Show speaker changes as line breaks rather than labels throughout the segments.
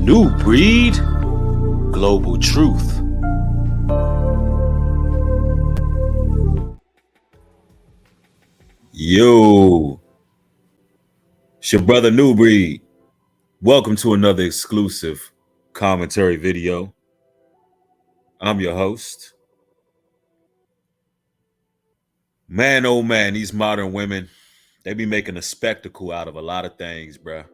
New breed, global truth. Yo, it's your brother New Breed. Welcome to another exclusive commentary video. I'm your host. Man, oh man, these modern women, they be making a spectacle out of a lot of things, bruh.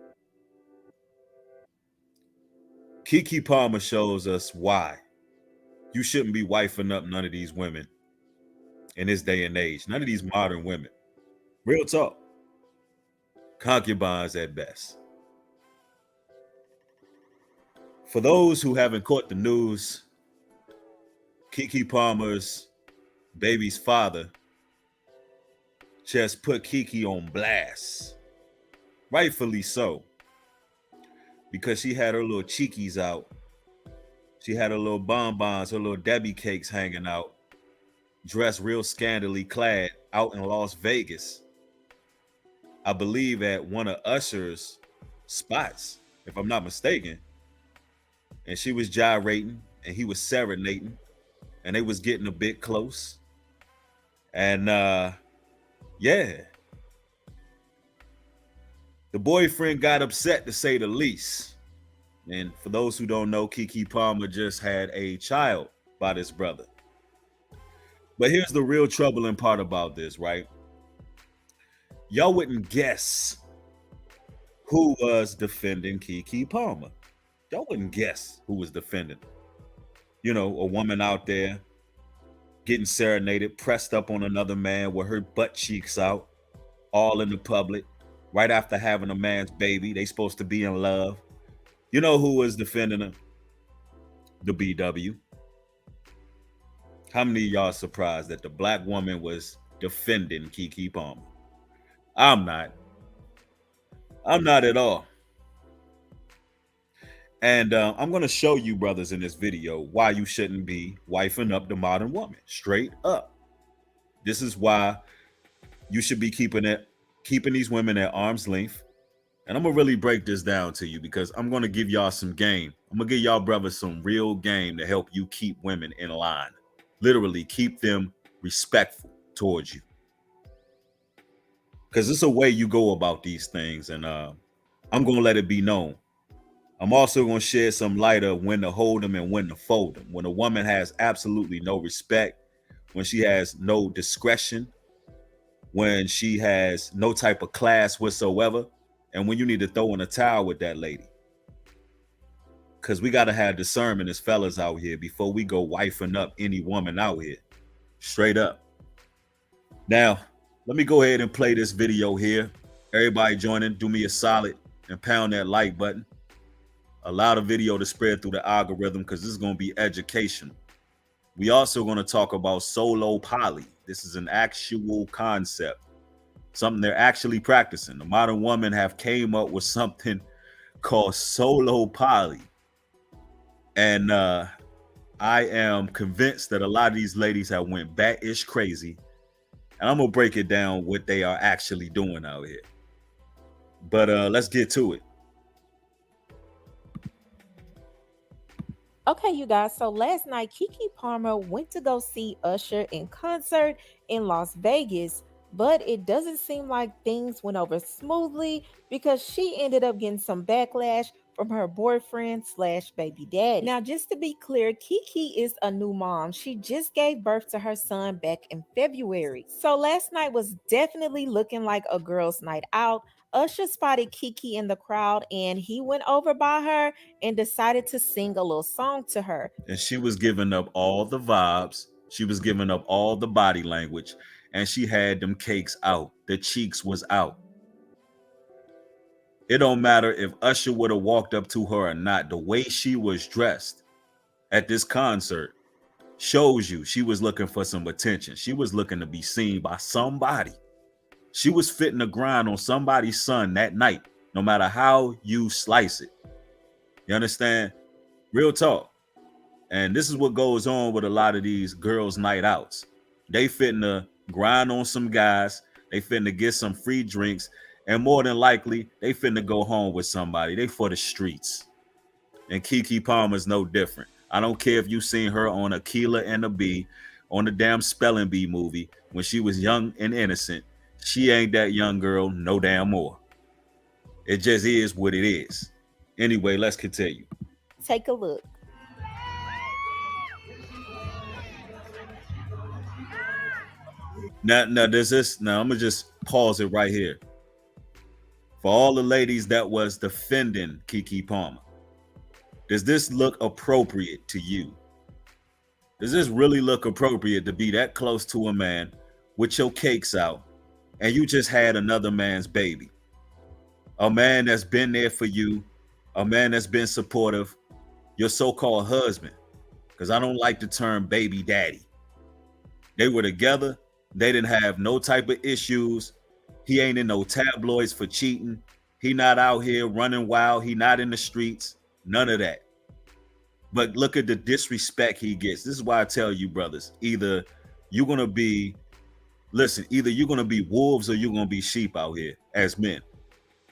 Keke Palmer shows us why you shouldn't be wifing up none of these women in this day and age. None of these modern women. Real talk. Concubines at best. For those who haven't caught the news, Keke Palmer's baby's father just put Keke on blast. Rightfully so. Because she had her little cheekies out. She had her little bonbons, her little Debbie cakes hanging out, dressed real scantily clad out in Las Vegas. I believe at one of Usher's spots, if I'm not mistaken. And she was gyrating and he was serenading and they was getting a bit close. And yeah. The boyfriend got upset, to say the least. And for those who don't know, Keke Palmer just had a child by this brother. But here's the real troubling part about this, right? Y'all wouldn't guess who was defending Keke Palmer. Y'all wouldn't guess who was defending. You know, a woman out there getting serenaded, pressed up on another man with her butt cheeks out, all in the public, right after having a man's baby. They supposed to be in love. You know who was defending her? The BW. How many of y'all surprised that the black woman was defending Keke Palmer? I'm not. I'm not at all. And I'm going to show you, brothers, in this video why you shouldn't be wifing up the modern woman. Straight up. This is why you should be keeping these women at arm's length. And I'm going to really break this down to you because I'm going to give y'all some game. I'm going to give y'all brothers some real game to help you keep women in line. Literally keep them respectful towards you. Because it's a way you go about these things. And I'm going to let it be known. I'm also going to shed some light of when to hold them and when to fold them. When a woman has absolutely no respect, when she has no discretion, when she has no type of class whatsoever, and when you need to throw in a towel with that lady. Because we got to have discernment as fellas out here before we go wifing up any woman out here. Straight up. Now, let me go ahead and play this video here. Everybody joining, do me a solid and pound that like button. Allow the video to spread through the algorithm because this is going to be educational. We also going to talk about solo poly. This is an actual concept, something they're actually practicing. The modern woman have came up with something called solo poly. And I am convinced that a lot of these ladies have went bat-ish crazy. And I'm going to break it down what they are actually doing out here. But let's get to it.
Okay, you guys, so last night Keke Palmer went to go see Usher in concert in Las Vegas, but it doesn't seem like things went over smoothly because she ended up getting some backlash from her boyfriend / baby daddy. Now, just to be clear, Keke is a new mom. She just gave birth to her son back in February. So last night was definitely looking like a girls' night out. Usher spotted Keke in the crowd and he went over by her and decided to sing a little song to her.
And she was giving up all the vibes. She was giving up all the body language. And she had them cakes out. The cheeks was out. It don't matter if Usher would have walked up to her or not. The way she was dressed at this concert shows you she was looking for some attention. She was looking to be seen by somebody. She was fitting a grind on somebody's son that night, no matter how you slice it. You understand? Real talk. And this is what goes on with a lot of these girls' night outs. They fitting to grind on some guys. They fitting to get some free drinks. And more than likely, they finna go home with somebody. They for the streets. And Keke Palmer's no different. I don't care if you seen her on Aquila and the Bee, on the damn Spelling Bee movie when she was young and innocent. She ain't that young girl no damn more. It just is what it is. Anyway, let's continue.
Take a look.
Now, there's this. Now, I'm gonna just pause it right here for all the ladies that was defending Keke Palmer. Does this look appropriate to you? Does this really look appropriate to be that close to a man with your cakes out and you just had another man's baby? A man that's been there for you, a man that's been supportive, your so-called husband, because I don't like the term baby daddy. They were together. They didn't have no type of issues. He ain't in no tabloids for cheating. He not out here running wild. He not in the streets. None of that. But look at the disrespect he gets. This is why I tell you, brothers, either you're gonna be, listen, either you're gonna be wolves or you're gonna be sheep out here as men.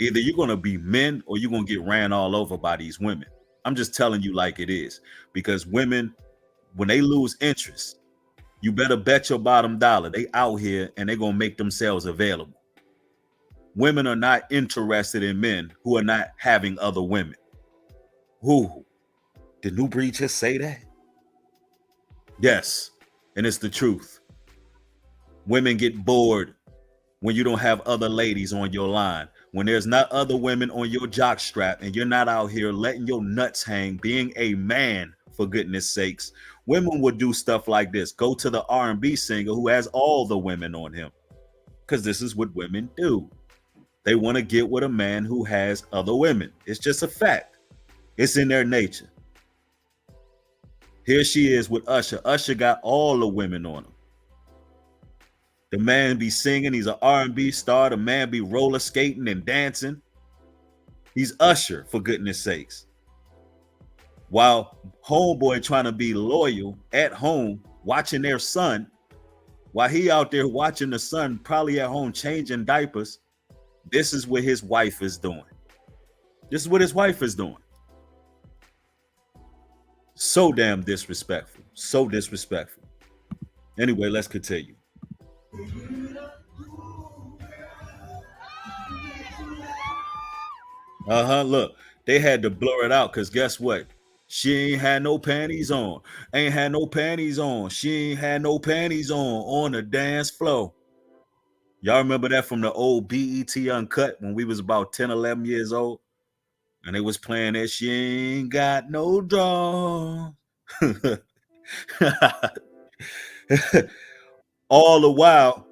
Either you're gonna be men or you're gonna get ran all over by these women. I'm just telling you like it is. Because women, when they lose interest, you better bet your bottom dollar they out here and they're gonna make themselves available. Women are not interested in men who are not having other women. Who? Did New Breed just say that? Yes, and it's the truth. Women get bored when you don't have other ladies on your line, when there's not other women on your jock strap, and you're not out here letting your nuts hang, being a man, for goodness sakes. Women would do stuff like this. Go to the R&B singer who has all the women on him, because this is what women do. They want to get with a man who has other women. It's just a fact. It's in their nature. Here she is with Usher. Usher got all the women on him. The man be singing. He's an R&B star. The man be roller skating and dancing. He's Usher, for goodness sakes. While homeboy trying to be loyal at home, watching their son, while he out there watching the son, probably at home changing diapers, this is what his wife is doing. This is what his wife is doing. So damn disrespectful. So disrespectful. Anyway, let's continue. Look, they had to blur it out because guess what? She ain't had no panties on. Ain't had no panties on. She ain't had no panties on the dance floor. Y'all remember that from the old BET Uncut when we was about 10, 11 years old? And they was playing that she ain't got no draws. All the while,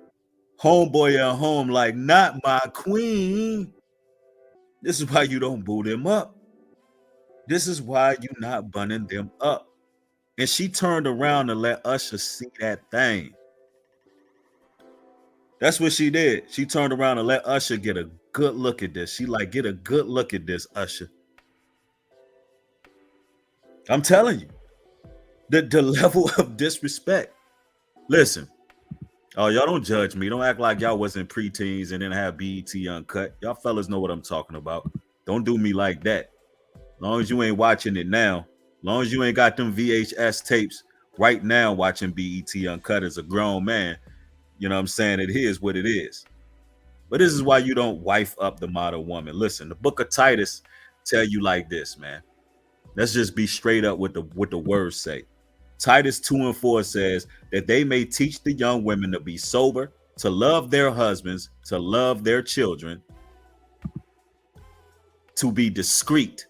homeboy at home like, not my queen. This is why you don't boo them up. This is why you not bunning them up. And she turned around to let Usher see that thing. That's what she did. She turned around and let Usher get a good look at this. She like, get a good look at this, Usher. I'm telling you, the level of disrespect. Listen, oh, y'all don't judge me. Don't act like y'all wasn't preteens and didn't have BET Uncut. Y'all fellas know what I'm talking about. Don't do me like that. As long as you ain't watching it now, as long as you ain't got them VHS tapes right now watching BET Uncut as a grown man, you know what I'm saying? It is what it is. But this is why you don't wife up the modern woman. Listen, the book of Titus tell you like this, man. Let's just be straight up with the words say. Titus 2:4 says that they may teach the young women to be sober, to love their husbands, to love their children, to be discreet,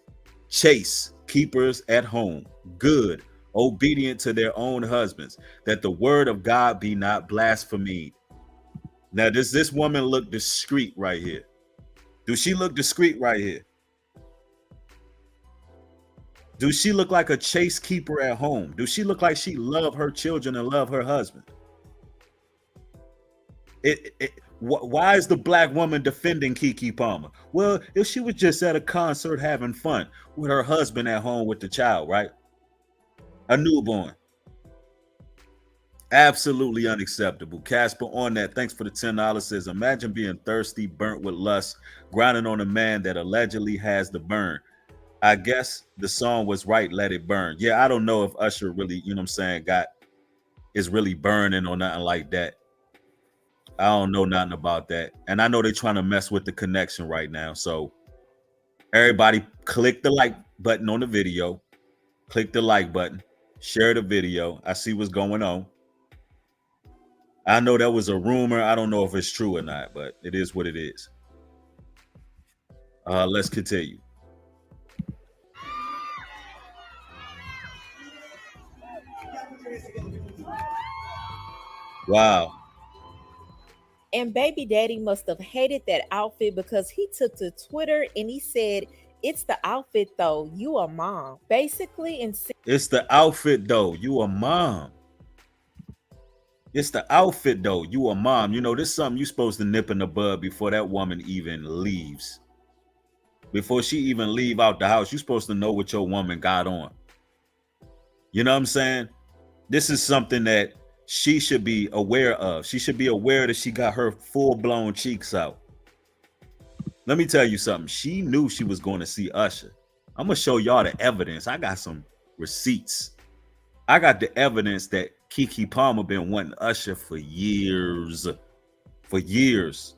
chaste, keepers at home, good, obedient to their own husbands, that the word of God be not blasphemed. Now, does this woman look discreet right here? Do she look discreet right here? Do she look like a chaste keeper at home? Do she look like she love her children and love her husband? Why is the black woman defending Keke Palmer? Well, if she was just at a concert having fun with her husband at home with the child, right? A newborn. Absolutely unacceptable. Casper on that, thanks for the $10, says, imagine being thirsty, burnt with lust, grinding on a man that allegedly has the burn. I guess the song was right, let it burn. Yeah, I don't know if Usher really, you know what I'm saying, got is really burning or nothing like that. I don't know nothing about that. And I know they're trying to mess with the connection right now. So everybody click the like button on the video, click the like button, share the video. I see what's going on. I know that was a rumor. I don't know if it's true or not, but it is what it is. Let's continue. Wow.
And baby daddy must have hated that outfit because he took to Twitter and he said, "It's the outfit though. You a mom." Basically,
It's the outfit though. You a mom. It's the outfit though. You a mom. You know, this is something you supposed to nip in the bud before that woman even leaves. Before she even leave out the house, you supposed to know what your woman got on. You know what I'm saying? This is something that she should be aware of. She should be aware that she got her full-blown cheeks out. Let me tell you something. She knew she was going to see Usher. I'm going to show y'all the evidence. I got some receipts. I got the evidence that Keke Palmer been wanting Usher for years. For years.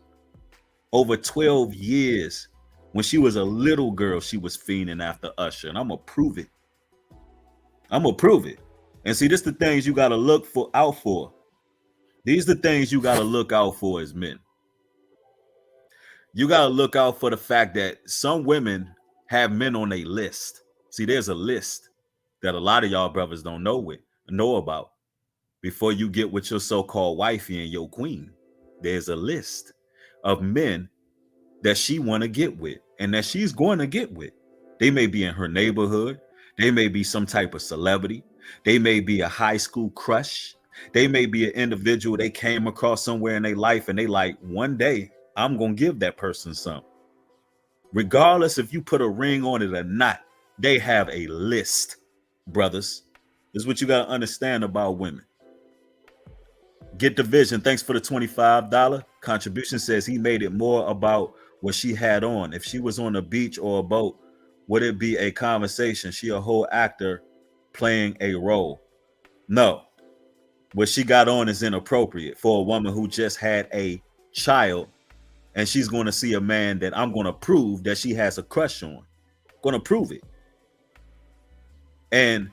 Over 12 years. When she was a little girl, she was fiending after Usher. And I'm going to prove it. I'm going to prove it. And see, this the things you got to look for out for. These are the things you got to look out for as men. You got to look out for the fact that some women have men on a list. See, there's a list that a lot of y'all brothers don't know about. Before you get with your so-called wifey and your queen, there's a list of men that she want to get with and that she's going to get with. They may be in her neighborhood. They may be some type of celebrity. They may be a high school crush. They may be an individual they came across somewhere in their life and they like, one day I'm going to give that person something. Regardless if you put a ring on it or not, they have a list, brothers. This is what you got to understand about women. Get the vision. Thanks for the $25 contribution. Says he made it more about what she had on. If she was on a beach or a boat, would it be a conversation? She a whole actor playing a role. No, what she got on is inappropriate for a woman who just had a child and she's going to see a man that I'm going to prove that she has a crush on. Going to prove it. And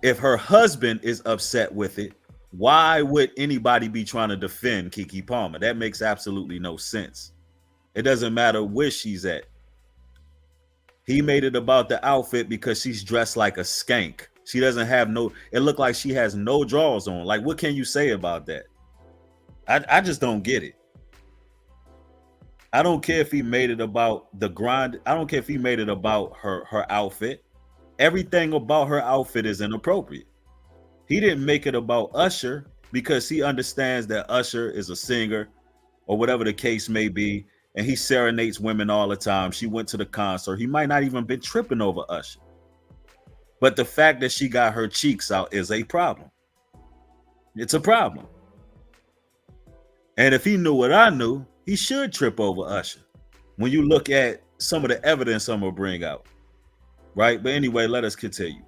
if her husband is upset with it, why would anybody be trying to defend Keke Palmer? That makes absolutely no sense. It doesn't matter where she's at. He made it about the outfit because she's dressed like a skank. She doesn't have it looked like she has no drawers on. Like, what can you say about that? I just don't get it. I don't care if he made it about the grind. I don't care if he made it about her outfit. Everything about her outfit is inappropriate. He didn't make it about Usher because he understands that Usher is a singer or whatever the case may be, and he serenades women all the time. She went to the concert. He might not even been tripping over Usher. But the fact that she got her cheeks out is a problem. It's a problem. And if he knew what I knew, he should trip over Usher. When you look at some of the evidence I'm going to bring out. Right? But anyway, let us continue.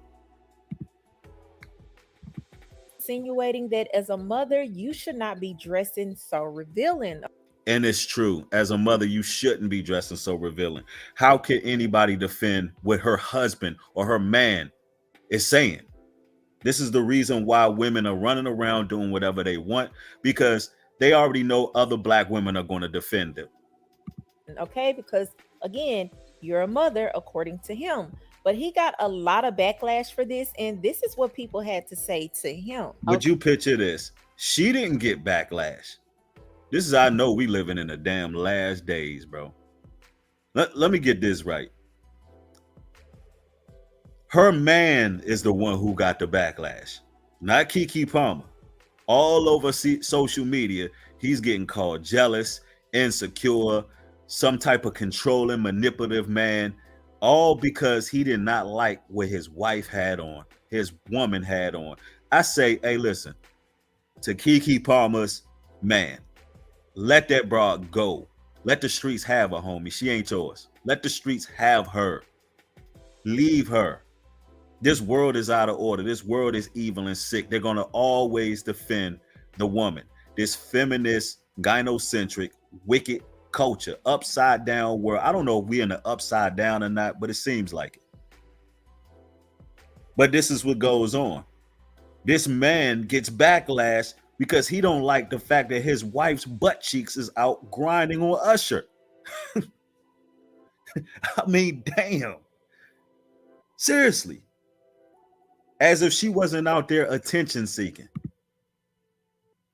insinuating that as a mother, you should not be dressing so revealing.
And it's true. As a mother, you shouldn't be dressing so revealing. How can anybody defend what her husband or her man is saying? This is the reason why women are running around doing whatever they want, because they already know other black women are going to defend them.
Okay, because again, you're a mother according to him. But he got a lot of backlash for this, and this is what people had to say to him.
Would you picture this? She didn't get backlash. This is, I know we living in the damn last days, bro. Let me get this right. Her man is the one who got the backlash, not Keke Palmer. All over social media, he's getting called jealous, insecure, some type of controlling, manipulative man, all because he did not like what his wife had on, his woman had on. I say, hey, listen, to Keke Palmer's man, let that broad go. Let the streets have her, homie. She ain't yours. Let the streets have her. Leave her. This world is out of order. This world is evil and sick. They're going to always defend the woman. This feminist, gynocentric, wicked culture, upside down world. I don't know if we're in the upside down or not, but it seems like it. But this is what goes on. This man gets backlash because he don't like the fact that his wife's butt cheeks is out grinding on Usher. I mean, damn. Seriously. As if she wasn't out there attention seeking.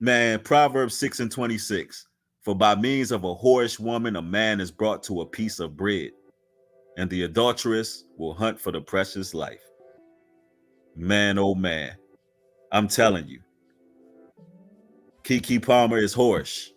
Man, Proverbs 6 and 26. For by means of a whorish woman, a man is brought to a piece of bread, and the adulteress will hunt for the precious life. Man, oh man, I'm telling you, Keke Palmer is whorish.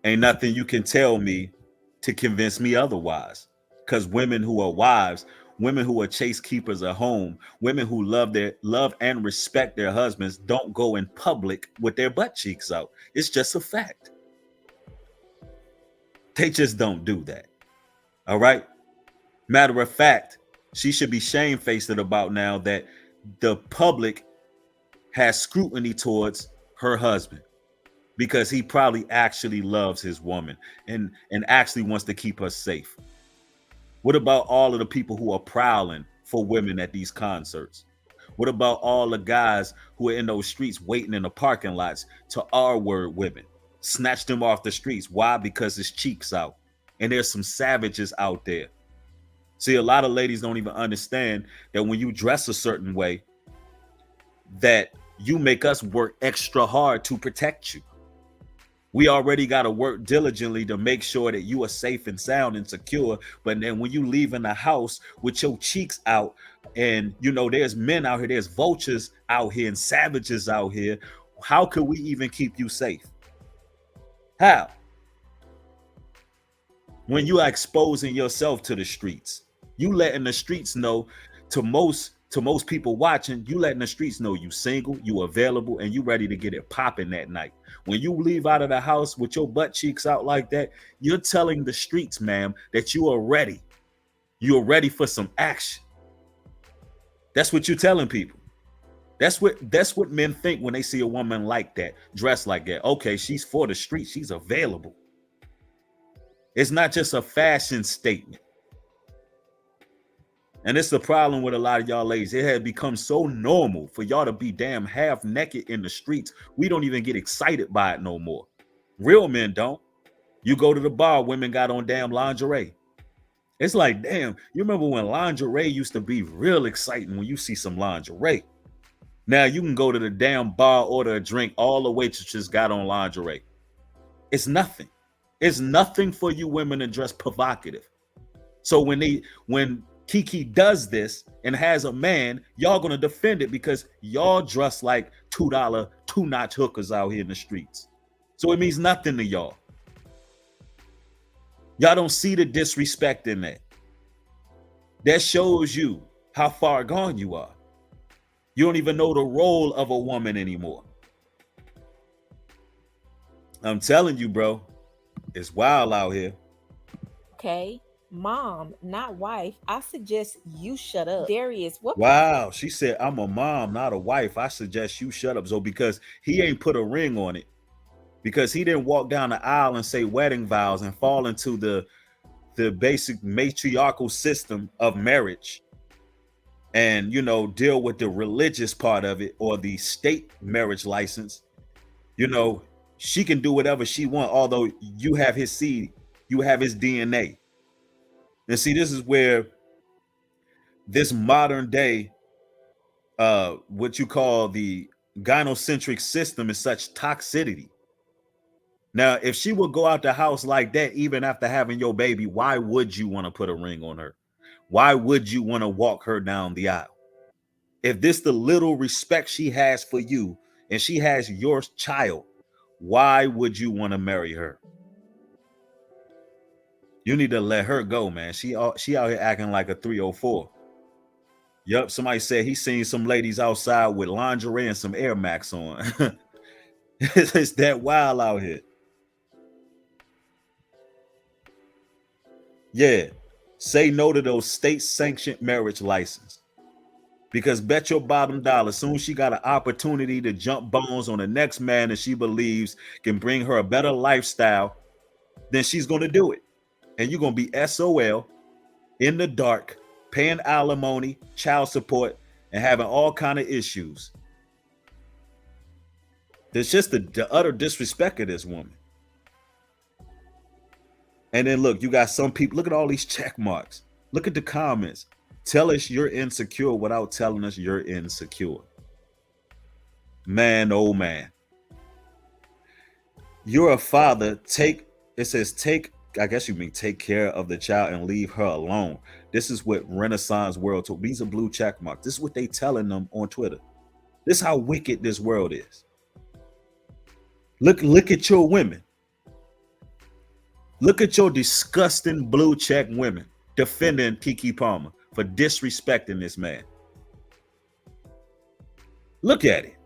Ain't nothing you can tell me to convince me otherwise. Because women who are wives, women who are chase keepers at home, women who love and respect their husbands don't go in public with their butt cheeks out. It's just a fact. They just don't do that. All right. Matter of fact, she should be shamefaced about now that the public has scrutiny towards her husband because he probably actually loves his woman and actually wants to keep her safe. What about all of the people who are prowling for women at these concerts? What about all the guys who are in those streets waiting in the parking lots to R-word women? Snatch them off the streets. Why? Because his cheeks out. And there's some savages out there. See, a lot of ladies don't even understand that when you dress a certain way, that you make us work extra hard to protect you. We already got to work diligently to make sure that you are safe and sound and secure. But then when you leave in the house with your cheeks out and, you know, there's men out here, there's vultures out here and savages out here. How could we even keep you safe? How? When you are exposing yourself to the streets, you letting the streets know to most people watching, you letting the streets know you single, you available, and you ready to get it popping that night. When you leave out of the house with your butt cheeks out like that, you're telling the streets, ma'am, that you are ready. You're ready for some action. That's what you're telling people. That's what men think when they see a woman like that, dressed like that. Okay, she's for the streets. She's available. It's not just a fashion statement. And it's the problem with a lot of y'all ladies. It has become so normal for y'all to be damn half naked in the streets. We don't even get excited by it no more. Real men don't. You go to the bar, women got on damn lingerie. It's like, damn, you remember when lingerie used to be real exciting when you see some lingerie. Now you can go to the damn bar, order a drink, all the waitresses got on lingerie. It's nothing. It's nothing for you women to dress provocative. So when Keke does this and has a man, y'all gonna defend it because y'all dress like $2 two-notch hookers out here in the streets. So it means nothing to y'all. Y'all don't see the disrespect in that. That shows you how far gone you are. You don't even know the role of a woman anymore. I'm telling you, bro, it's wild out here.
Okay, mom, not wife. I suggest you shut up. Darius, what?
Wow, she said, I'm a mom, not a wife. I suggest you shut up. So because he ain't put a ring on it, because he didn't walk down the aisle and say wedding vows and fall into the basic matriarchal system of marriage and, you know, deal with the religious part of it or the state marriage license, you know, she can do whatever she wants, although you have his seed, you have his DNA. And see, this is where this modern day, what you call the gynocentric system is such toxicity. Now, if she would go out the house like that, even after having your baby, why would you want to put a ring on her? Why would you want to walk her down the aisle? If this the little respect she has for you and she has your child, why would you want to marry her? You need to let her go, man. She out here acting like a 304. Yep, somebody said he seen some ladies outside with lingerie and some Air Max on. It's that wild out here. Yeah. Say no to those state-sanctioned marriage license. Because bet your bottom dollar, soon she got an opportunity to jump bones on the next man that she believes can bring her a better lifestyle, then she's going to do it. And you're going to be SOL in the dark, paying alimony, child support, and having all kind of issues. There's just the utter disrespect of this woman. And then look, you got some people, look at all these check marks. Look at the comments. Tell us you're insecure without telling us you're insecure. Man, oh man. You're a father. It says take, I guess you mean take care of the child and leave her alone. This is what Renaissance World told. These are blue check marks. This is what they telling them on Twitter. This is how wicked this world is. Look at your women. Look at your disgusting blue check women defending Keke Palmer for disrespecting this man. Look at it.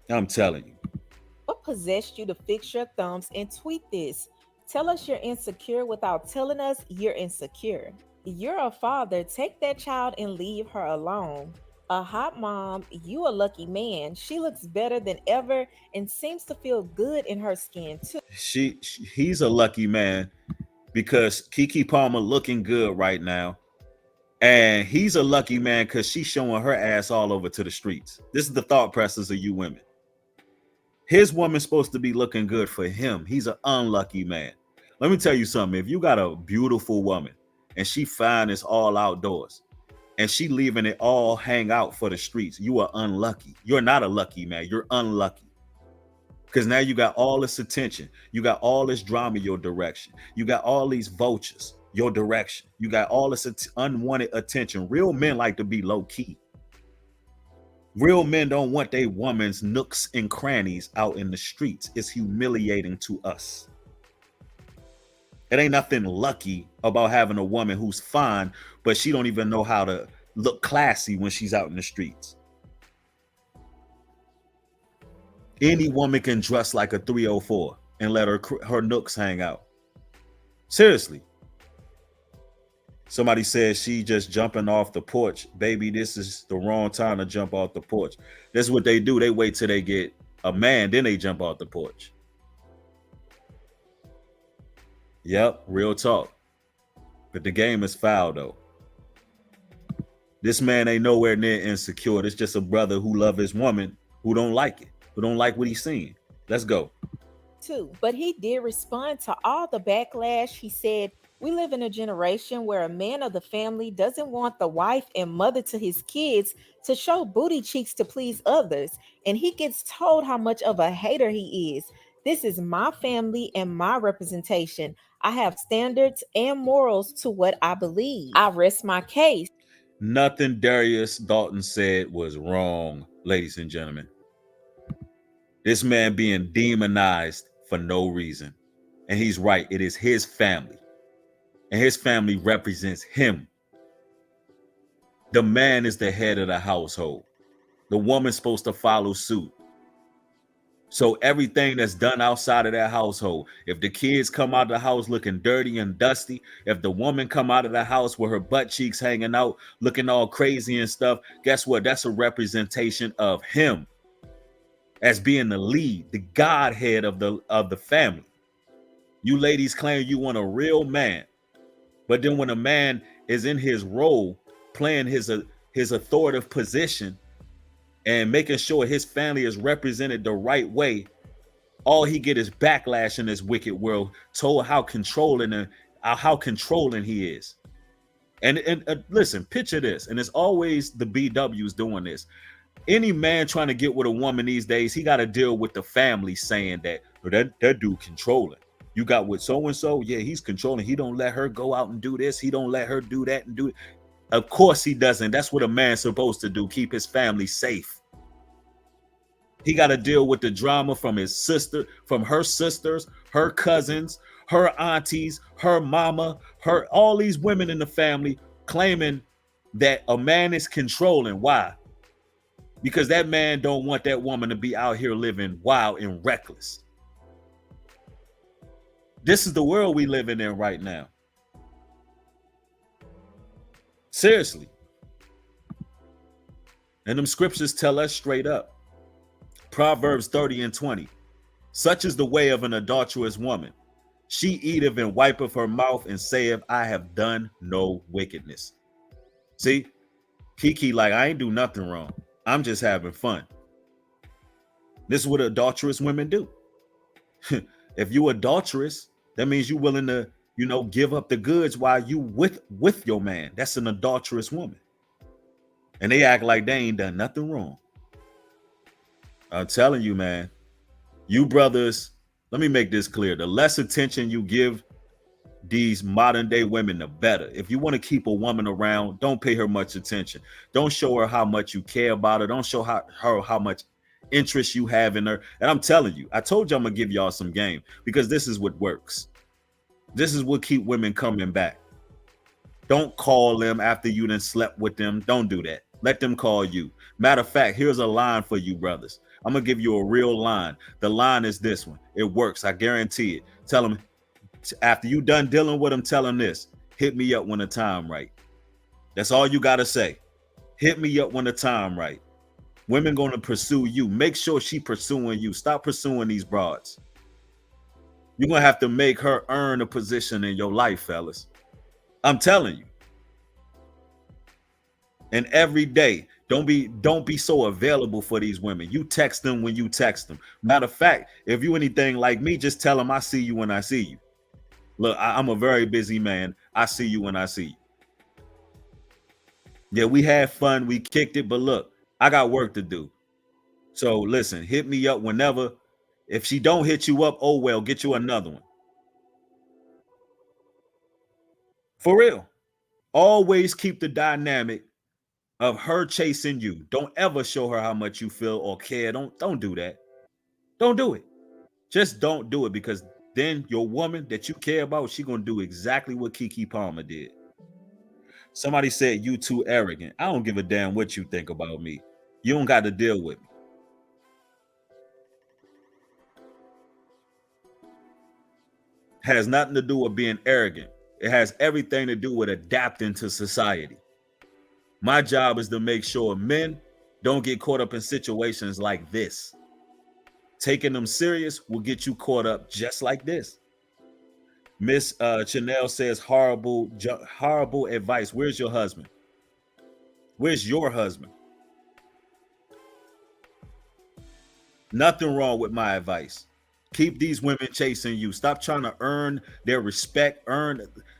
I'm telling you.
What possessed you to fix your thumbs and tweet this? Tell us you're insecure without telling us you're insecure. You're a father. Take that child and leave her alone. A hot mom, you a lucky man. She looks better than ever and seems to feel good in her skin too.
He's a lucky man because Keke Palmer looking good right now. And he's a lucky man because she's showing her ass all over to the streets. This is the thought process of you women. His woman's supposed to be looking good for him. He's an unlucky man. Let me tell you something. If you got a beautiful woman and she fine as all outdoors and she leaving it all hang out for the streets, you are unlucky. You're not a lucky man. You're unlucky. Because now you got all this attention. You got all this drama your direction. You got all these vultures your direction. You got all this unwanted attention. Real men like to be low key. Real men don't want their woman's nooks and crannies out in the streets. It's humiliating to us. It ain't nothing lucky about having a woman who's fine, but she don't even know how to look classy when she's out in the streets. Any woman can dress like a 304 and let her nooks hang out. Seriously. Somebody says she just jumping off the porch. Baby, this is the wrong time to jump off the porch. That's what they do. They wait till they get a man, then they jump off the porch. Yep, real talk. But the game is foul, though. This man ain't nowhere near insecure. It's just a brother who love his woman who don't like it, who don't like what he's seeing. Let's go.
Too. But he did respond to all the backlash. He said, we live in a generation where a man of the family doesn't want the wife and mother to his kids to show booty cheeks to please others. And he gets told how much of a hater he is. This is my family and my representation. I have standards and morals to what I believe. I rest my case.
Nothing Darius Dalton said was wrong, ladies and gentlemen. This man being demonized for no reason. And he's right. It is his family. And his family represents him. The man is the head of the household. The woman's supposed to follow suit. So everything that's done outside of that household, if the kids come out of the house looking dirty and dusty, if the woman come out of the house with her butt cheeks hanging out, looking all crazy and stuff, guess what? That's a representation of him as being the lead, the godhead of the family. You ladies claim you want a real man. But then when a man is in his role, playing his authoritative position and making sure his family is represented the right way, all he get is backlash in this wicked world, told how controlling he is. And listen, picture this, and it's always the BWs doing this. Any man trying to get with a woman these days, he got to deal with the family saying that dude controlling. You got with so-and-so, yeah, he's controlling. He don't let her go out and do this. He don't let her do that and do it. Of course he doesn't. That's what a man's supposed to do, keep his family safe. He got to deal with the drama from his sister, from her sisters, her cousins, her aunties, her mama, all these women in the family claiming that a man is controlling. Why? Because that man don't want that woman to be out here living wild and reckless. This is the world we living in right now. Seriously. And them scriptures tell us straight up. Proverbs 30 and 20. Such is the way of an adulterous woman. She eateth and wipeth her mouth and saith, I have done no wickedness. See, Keke, like, I ain't do nothing wrong. I'm just having fun. This is what adulterous women do. If you adulterous, that means you willing to, give up the goods while you with your man. That's an adulterous woman. And they act like they ain't done nothing wrong. I'm telling you, man, you brothers, let me make this clear. The less attention you give these modern day women, the better. If you want to keep a woman around, don't pay her much attention. Don't show her how much you care about her. Don't show her how much interest you have in her. And I'm telling you, I told you I'm gonna give y'all some game, because this is what works. This is what keep women coming back. Don't call them after you done slept with them. Don't do that. Let them call you. Matter of fact, here's a line for you brothers. I'm gonna give you a real line. The line is this one. It works, I guarantee it. Tell them, after you done dealing with them, tell them this: hit me up when the time right. That's all you gotta say. Hit me up when the time right. Women gonna pursue you. Make sure she pursuing you. Stop pursuing these broads. You're gonna have to make her earn a position in your life, fellas. I'm telling you. And every day, don't be so available for these women. You text them when you text them. Matter of fact, if you anything like me, just tell them I see you when I see you. Look, I'm a very busy man. I see you when I see you. Yeah, we had fun. We kicked it. But look, I got work to do. So listen, hit me up whenever. If she don't hit you up, oh well, get you another one. For real. Always keep the dynamic of her chasing you. Don't ever show her how much you feel or care. Don't do that. Don't do it. Just don't do it, because then your woman that you care about, she gonna do exactly what Keke Palmer did. Somebody said you too arrogant. I don't give a damn what you think about me. You don't got to deal with me. Has nothing to do with being arrogant. It has everything to do with adapting to society. My job is to make sure men don't get caught up in situations like this. Taking them serious will get you caught up just like this. Miss Chanel says horrible advice. Where's your husband? Where's your husband? Nothing wrong with my advice. Keep these women chasing you. Stop trying to earn their respect.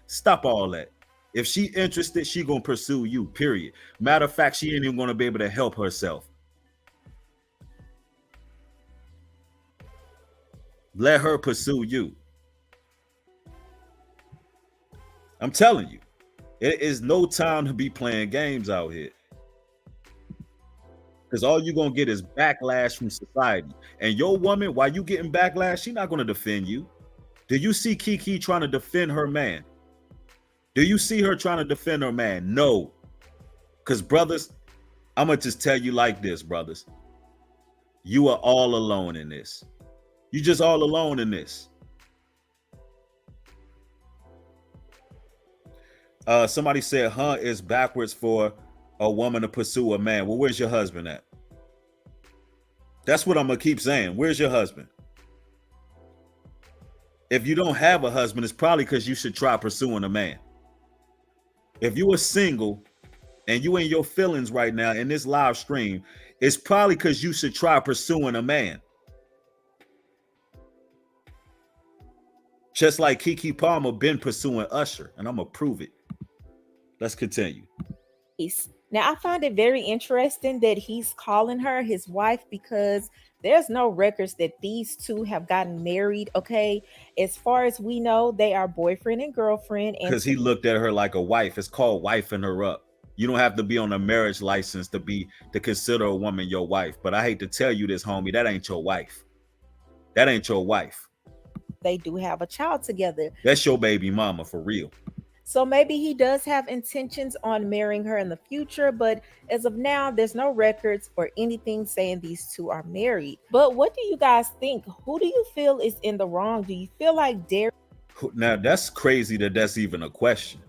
Stop all that. If she interested, she gonna pursue you, period. Matter of fact, she ain't even gonna be able to help herself. Let her pursue you. I'm telling you, it is no time to be playing games out here. Because all you're gonna get is backlash from society. And your woman, while you getting backlash, she's not gonna defend you. Do you see Keke trying to defend her man? Do you see her trying to defend her man? No. Because brothers, I'm gonna just tell you like this, brothers. You are all alone in this. You just all alone in this. Somebody said, is backwards for a woman to pursue a man. Well, where's your husband at? That's what I'm gonna keep saying. Where's your husband? If you don't have a husband, it's probably because you should try pursuing a man. If you are single and you in your feelings right now in this live stream, it's probably because you should try pursuing a man. Just like Keke Palmer been pursuing Usher, and I'm gonna prove it. Let's continue.
Now, I find it very interesting that he's calling her his wife, because there's no records that these two have gotten married. Okay, as far as we know, they are boyfriend and girlfriend. And
because he looked at her like a wife. It's called wifing her up. You don't have to be on a marriage license to consider a woman your wife. But I hate to tell you this, homie, that ain't your wife. That ain't your wife.
They do have a child together.
That's your baby mama, for real.
So maybe he does have intentions on marrying her in the future, but as of now, there's no records or anything saying these two are married. But what do you guys think? Who do you feel is in the wrong? Do you feel like Derek
Now that's crazy that that's even a question.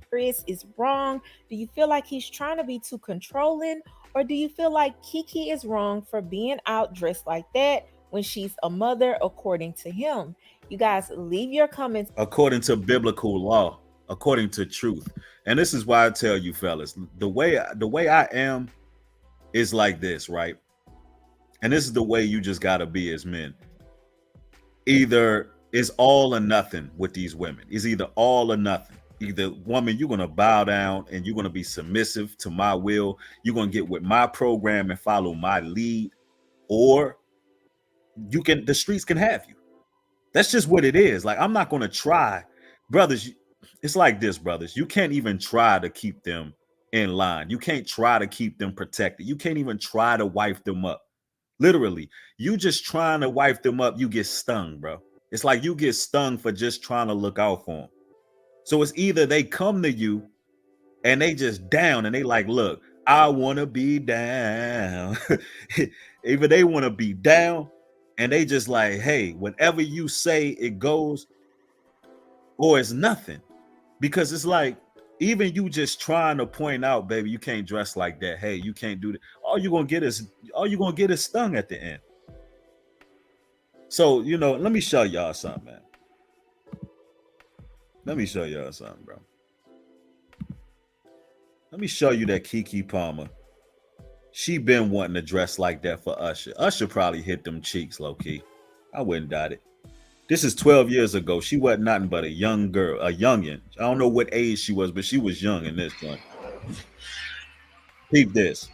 Chris is wrong? Do you feel like he's trying to be too controlling? Or do you feel like Kiki is wrong for being out dressed like that when she's a mother, according to him? You guys leave your comments.
According to biblical law, according to truth. And this is why I tell you fellas, the way I am is like this, right? And this is the way you just gotta be as men. Either it's all or nothing with these women. It's either all or nothing. Either woman, you're gonna bow down and you're gonna be submissive to my will. You're gonna get with my program and follow my lead, or the streets can have you. That's just what it is. Like I'm not gonna try, brothers. It's like this, brothers. You can't even try to keep them in line. You can't try to keep them protected. You can't even try to wife them up. Literally, you just trying to wife them up, you get stung, bro. It's like you get stung for just trying to look out for them. So it's either they come to you and they just down and they like, look, I want to be down. Either they want to be down and they just like, hey, whatever you say, it goes, or it's nothing. Because it's like, even you just trying to point out, baby, you can't dress like that. Hey, you can't do that. All you're gonna get is stung at the end. So, let me show y'all something, man. Let me show y'all something, bro. Let me show you that Keke Palmer. She been wanting to dress like that for Usher. Usher probably hit them cheeks, low key. I wouldn't doubt it. This is 12 years ago. She wasn't nothing but a young girl, a youngin. I don't know what age she was, but she was young in this joint. Peep this.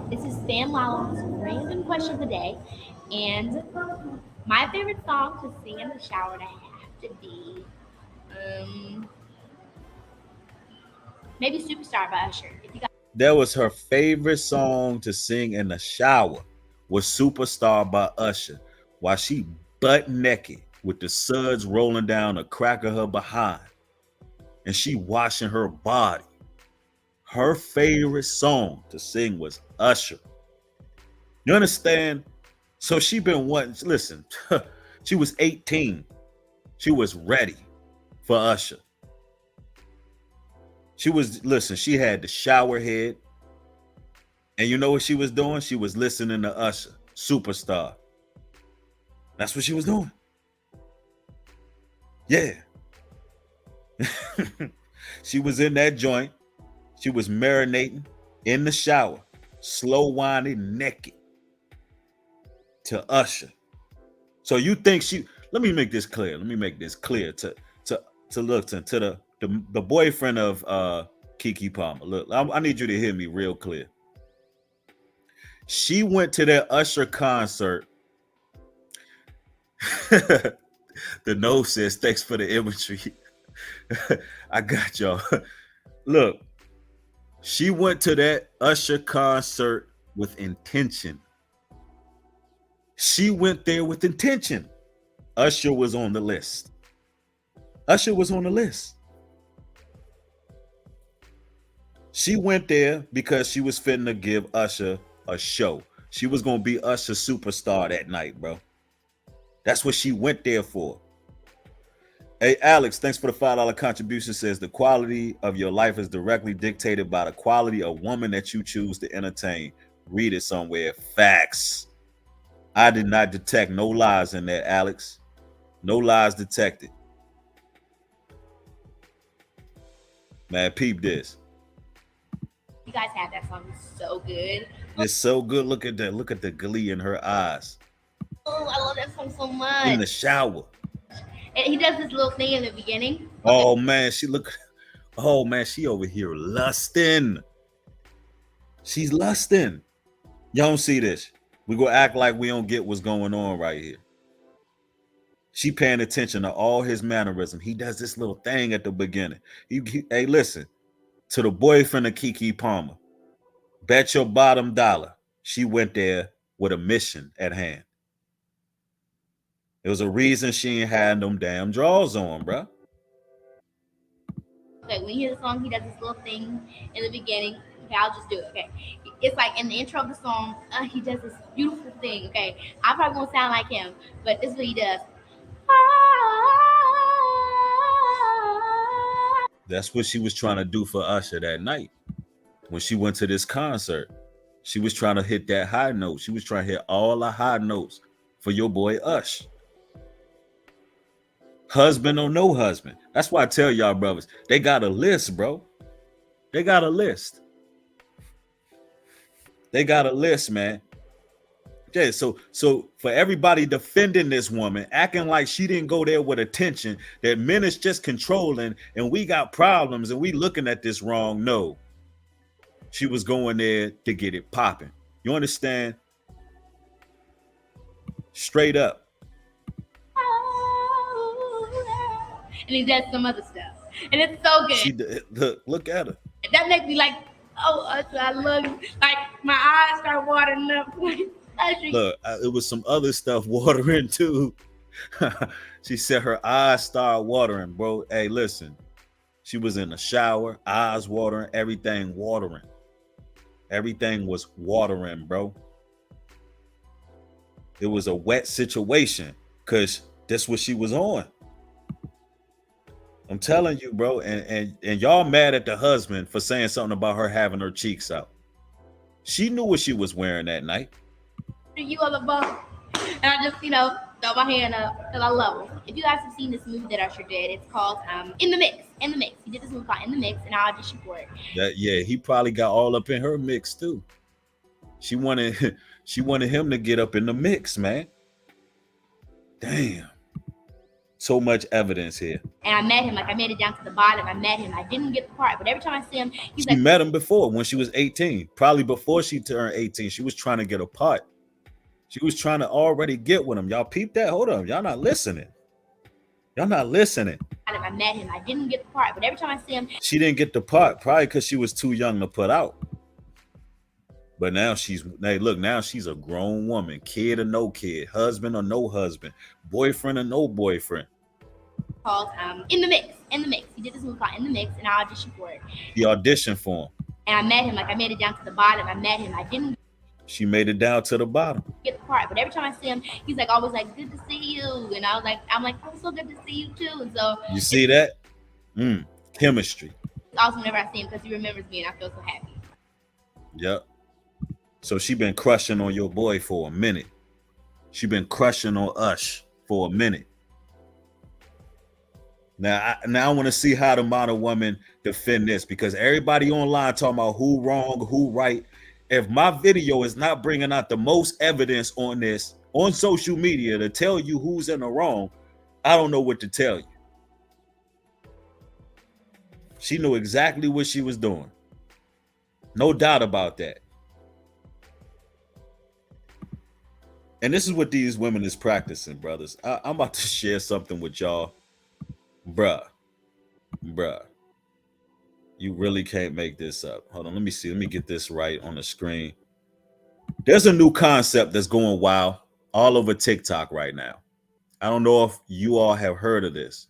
This is Sam Lawless' random question of the day, and my favorite song to sing in the shower would have to be um, maybe "Superstar" by Usher. If you guys
That was her favorite song to sing in the shower was Superstar by Usher while she butt naked with the suds rolling down the crack of her behind and she washing her body. Her favorite song to sing was Usher. You understand? So she been wanting, listen, she was 18. She was ready for Usher. Listen, she had the shower head. And you know what she was doing? She was listening to Usher, Superstar. That's what she was doing. Yeah. She was in that joint. She was marinating in the shower, slow winding naked to Usher. So you think let me make this clear. Let me make this clear to look to the boyfriend of Keke Palmer. Look, I need you to hear me real clear. She went to that Usher concert. The nose says, thanks for the imagery. I got y'all. Look, she went to that Usher concert with intention. She went there with intention. Usher was on the list. Usher was on the list. She went there because she was fitting to give Usher a show. She was going to be Usher's superstar that night, bro. That's what she went there for. Hey, Alex, thanks for the $5 contribution. Says the quality of your life is directly dictated by the quality of woman that you choose to entertain. Read it somewhere. Facts. I did not detect no lies in that, Alex. No lies detected. Man, peep this.
have that song, it's so good.
It's so good. Look at that. Look at the glee in her eyes.
Oh, I love that song so
In
much.
the shower.
And he does this little thing in the beginning.
Oh man, oh man, she over here lusting. She's lusting. Y'all don't see this. We gonna act like we don't get what's going on right here. She paying attention to all his mannerism. He does this little thing at the beginning. Hey, listen, to the boyfriend of Keke Palmer. Bet your bottom dollar she went there with a mission at hand. There was a reason she ain't had them damn drawers on, bro.
Okay, when you hear the song, he does this little thing in the beginning. Okay, I'll just do it. Okay, it's like in the intro of the song, he does this beautiful thing. Okay, I probably won't sound like him, but this is what he does.
That's what she was trying to do for Usher that night when she went to this concert. She was trying to hit that high note. She was trying to hit all the high notes for your boy Ush. Husband or no husband. That's why I tell y'all brothers, they got a list, bro. They got a list. They got a list, man. Yeah, so for everybody defending this woman, acting like she didn't go there with attention, that men is just controlling and we got problems and we looking at this wrong. No, she was going there to get it popping. You understand? Straight up.
And he does some other stuff, and it's so good.
She look at her.
That makes me like, oh, Usher, I love you. Like my eyes start watering up. Usher,
Look, it was some other stuff watering too. She said her eyes start watering, bro. Hey, listen. She was in the shower, eyes watering, everything watering. Everything was watering, bro. It was a wet situation because that's what she was on. I'm telling you, bro. And y'all mad at the husband for saying something about her having her cheeks out. She knew what she was wearing that night.
you all above. And I just, throw my hand up because I love him. If you guys have seen this movie that Usher did, it's called In the Mix. In the Mix. He did this movie called In the Mix, and I auditioned for it.
Yeah, he probably got all up in her mix too. She wanted him to get up in the mix, man. Damn. So much evidence here.
And I met him, like I made it down to the bottom. I met him. I didn't get the part, but every time I see him, he's
she
like,
met him before when she was 18. Probably before she turned 18. She was trying to get a part. She was trying to already get with him. Y'all peep that? Hold on. Y'all not listening. Y'all not listening.
I met him. I didn't get the part, but every time I see him,
she didn't get the part, probably because she was too young to put out. But now she's a grown woman, kid or no kid, husband or no husband, boyfriend or no boyfriend.
Called In the Mix. In the Mix. He did this movie called In the Mix, and I auditioned for it.
He auditioned for him.
And I met him, like I made it down to the bottom. I met him. I didn't.
She made it down to the bottom.
Get the part, but every time I see him, he's like always like, "Good to see you," and I'm like, "Oh, so good to see you too." And so
you see that? Chemistry.
It's awesome whenever I see him because he remembers me, and I feel so happy.
Yep. So she been crushing on your boy for a minute. She been crushing on Ush for a minute. Now I want to see how the modern woman defend this, because everybody online talking about who wrong, who right. If my video is not bringing out the most evidence on this on social media to tell you who's in the wrong, I don't know what to tell you. She knew exactly what she was doing. No doubt about that. And this is what these women is practicing, brothers. I'm about to share something with y'all. Bruh. You really can't make this up. Hold on, let me see. Let me get this right on the screen. There's a new concept that's going wild all over TikTok right now. I don't know if you all have heard of this.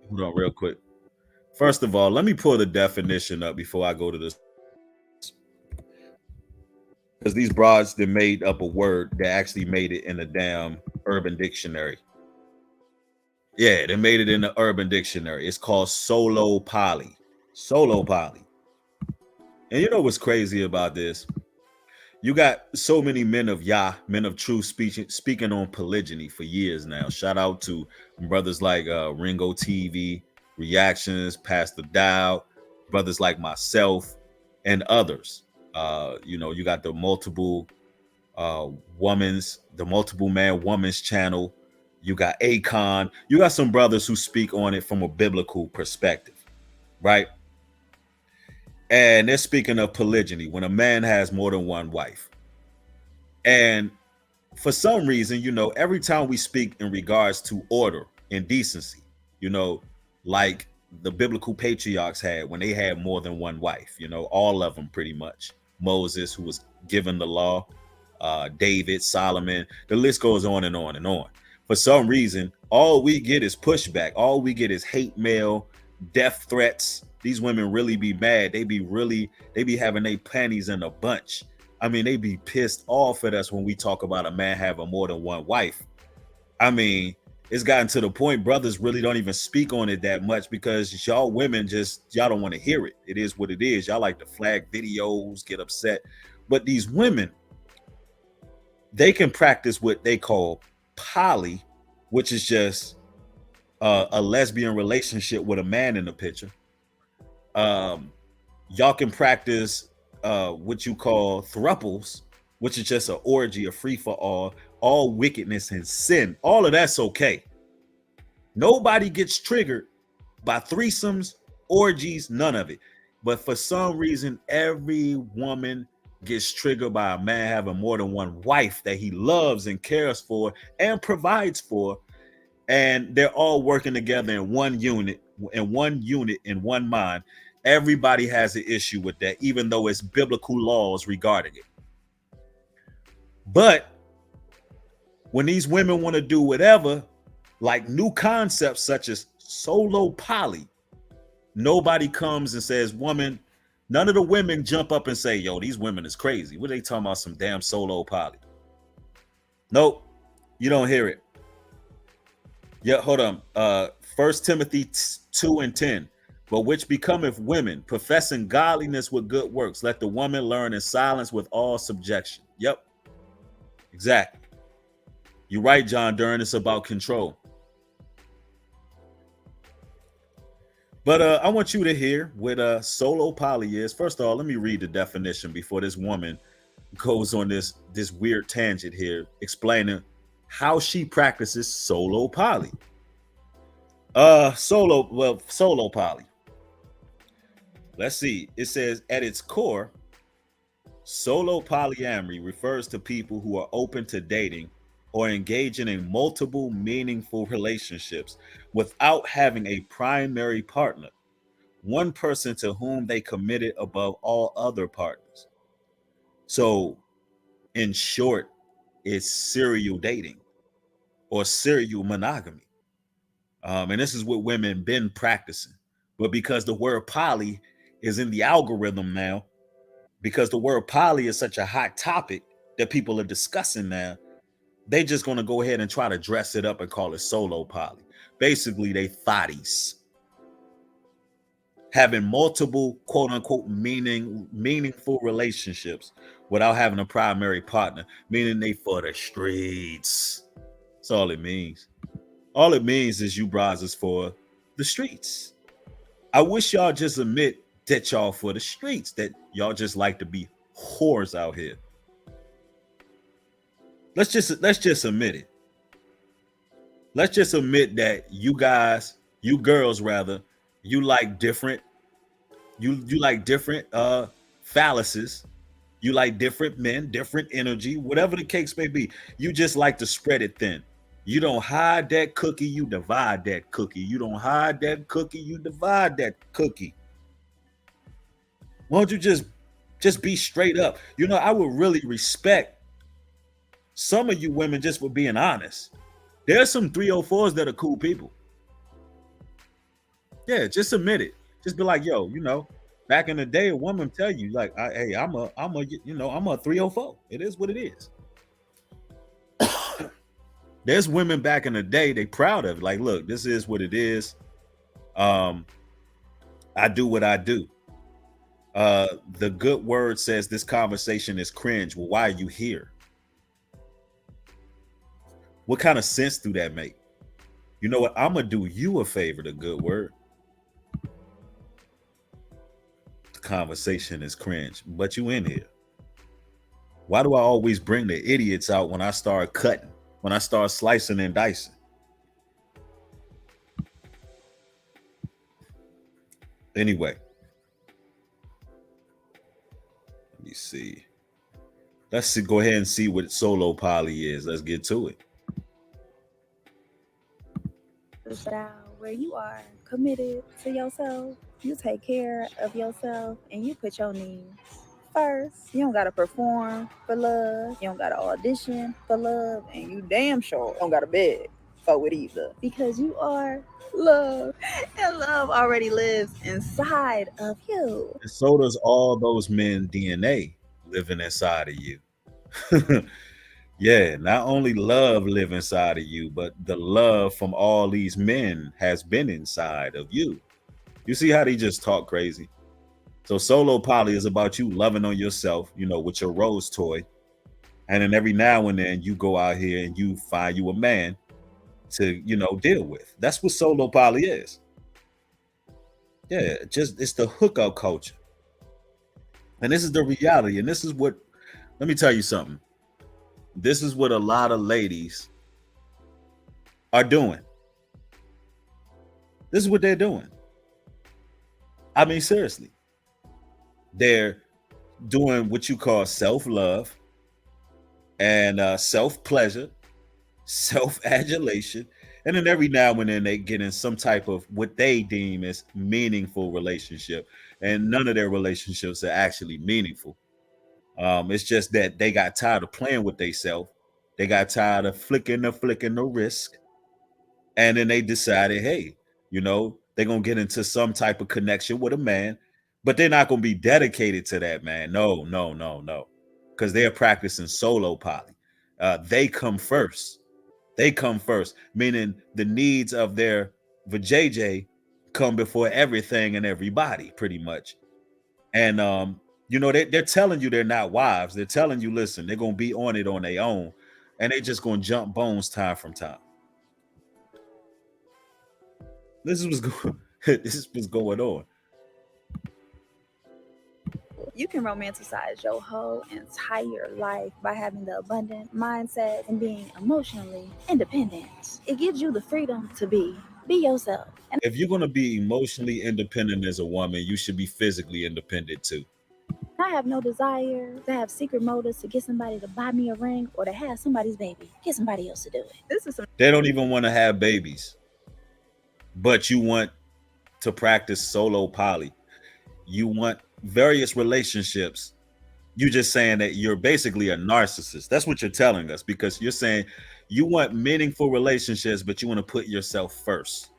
Hold on real quick. First of all, let me pull the definition up before I go to this. Because these broads, they made up a word that actually made it in the damn Urban Dictionary. Yeah, they made it in the Urban Dictionary. It's called solo poly. Solo poly. And you know what's crazy about this? You got so many men of Yah, men of truth speaking on polygyny for years now. Shout out to brothers like Ringo TV, Reactions, Pastor Dow, brothers like myself, and others. You got the multiple man woman's channel. You got Akon. You got some brothers who speak on it from a biblical perspective, right? And they're speaking of polygyny, when a man has more than one wife. And for some reason, every time we speak in regards to order and decency, like the biblical patriarchs had when they had more than one wife, all of them pretty much. Moses, who was given the law, David, Solomon, the list goes on and on and on. For some reason, all we get is pushback. All we get is hate mail, death threats. These women really be mad. They be having their panties in a bunch. I mean, they be pissed off at us when we talk about a man having more than one wife. I mean, it's gotten to the point brothers really don't even speak on it that much because y'all women just y'all don't want to hear it. It is what it is. Y'all like to flag videos, get upset. But these women, they can practice what they call poly, which is just a lesbian relationship with a man in the picture. Um, y'all can practice what you call thruples, which is just an orgy, a free for all wickedness and sin. All of that's okay. Nobody gets triggered by threesomes, orgies, none of it. But for some reason, every woman gets triggered by a man having more than one wife that he loves and cares for and provides for. And they're all working together in one unit, in one mind. Everybody has an issue with that, even though it's biblical laws regarding it. But when these women want to do whatever, like new concepts such as solo poly, nobody comes and says, woman, none of the women jump up and say, yo, these women is crazy. What are they talking about? Some damn solo poly. Nope, you don't hear it. Yeah, hold on. 1 Timothy 2:10. But which becometh women, professing godliness with good works. Let the woman learn in silence with all subjection. Yep, exactly. You're right, John Dern. It's about control. But I want you to hear what solo poly is. First of all, let me read the definition before this woman goes on this weird tangent here, explaining how she practices solo poly. Solo poly. Let's see. It says at its core, solo polyamory refers to people who are open to dating or engaging in multiple meaningful relationships without having a primary partner, one person to whom they committed above all other partners. So, in short, it's serial dating or serial monogamy. And this is what women been practicing. But because the word poly is in the algorithm now, because the word poly is such a hot topic that people are discussing now, they just gonna go ahead and try to dress it up and call it solo poly. Basically, they thotties having multiple quote unquote meaningful relationships without having a primary partner, meaning they for the streets. That's all it means. All it means is you bras is for the streets. I wish y'all just admit that y'all for the streets, that y'all just like to be whores out here. Let's just admit it. Let's just admit that you guys, you girls rather, you like different, you like different phalluses, you like different men, different energy, whatever the case may be. You just like to spread it thin. You don't hide that cookie, you divide that cookie. You don't hide that cookie, you divide that cookie. Why don't you just be straight up? You know, I would really respect some of you women just for being honest. There's some 304s that are cool people. Yeah, just admit it. Just be like, yo, back in the day, a woman tell you like, hey, I'm a 304. It is what it is. There's women back in the day, they proud of it. Like, look, this is what it is. I do what I do. The good word says this conversation is cringe. Well, why are you here? What kind of sense do that make? You know what? I'm gonna do you a favor, the good word. The conversation is cringe, but you in here. Why do I always bring the idiots out when I start cutting, when I start slicing and dicing? Anyway, let me see. Go ahead and see what solo poly is. Let's get to it.
Style where you are committed to yourself, you take care of yourself, and you put your needs first. You don't gotta perform for love, you don't gotta audition for love, and you damn sure don't gotta beg for it either. Because you are love, and love already lives inside of you.
And so does all those men DNA. living inside of you. Yeah, not only love live inside of you, but the love from all these men has been inside of you. You see how they just talk crazy? So solo poly is about you loving on yourself, with your rose toy. And then every now and then you go out here and you find you a man to, deal with. That's what solo poly is. Yeah, just it's the hookup culture. And this is the reality. And this is what, let me tell you something. This is what a lot of ladies are doing. This is what they're doing. I mean, seriously. They're doing what you call self-love and self-pleasure, self-adulation. And then every now and then they get in some type of what they deem as meaningful relationship. And none of their relationships are actually meaningful. It's just that they got tired of playing with themselves. They got tired of flicking the wrist. And then they decided, hey, they're going to get into some type of connection with a man, but they're not going to be dedicated to that man. No, no, no, no. Because they're practicing solo poly. They come first. They come first, meaning the needs of their vajayjay come before everything and everybody, pretty much. And they're telling you they're not wives. They're telling you, listen, they're gonna be on it on their own, and they're just gonna jump bones time from time. This was going. This was going on.
You can romanticize your whole entire life by having the abundant mindset and being emotionally independent. It gives you the freedom to be yourself. And
If you're gonna be emotionally independent as a woman, you should be physically independent too.
I have no desire to have secret motives to get somebody to buy me a ring or to have somebody's baby. Get somebody else to do it. This is some
They don't even want to have babies, but you want to practice solo poly. You want various relationships. You just saying that you're basically a narcissist. That's what you're telling us, because you're saying you want meaningful relationships, but you want to put yourself first.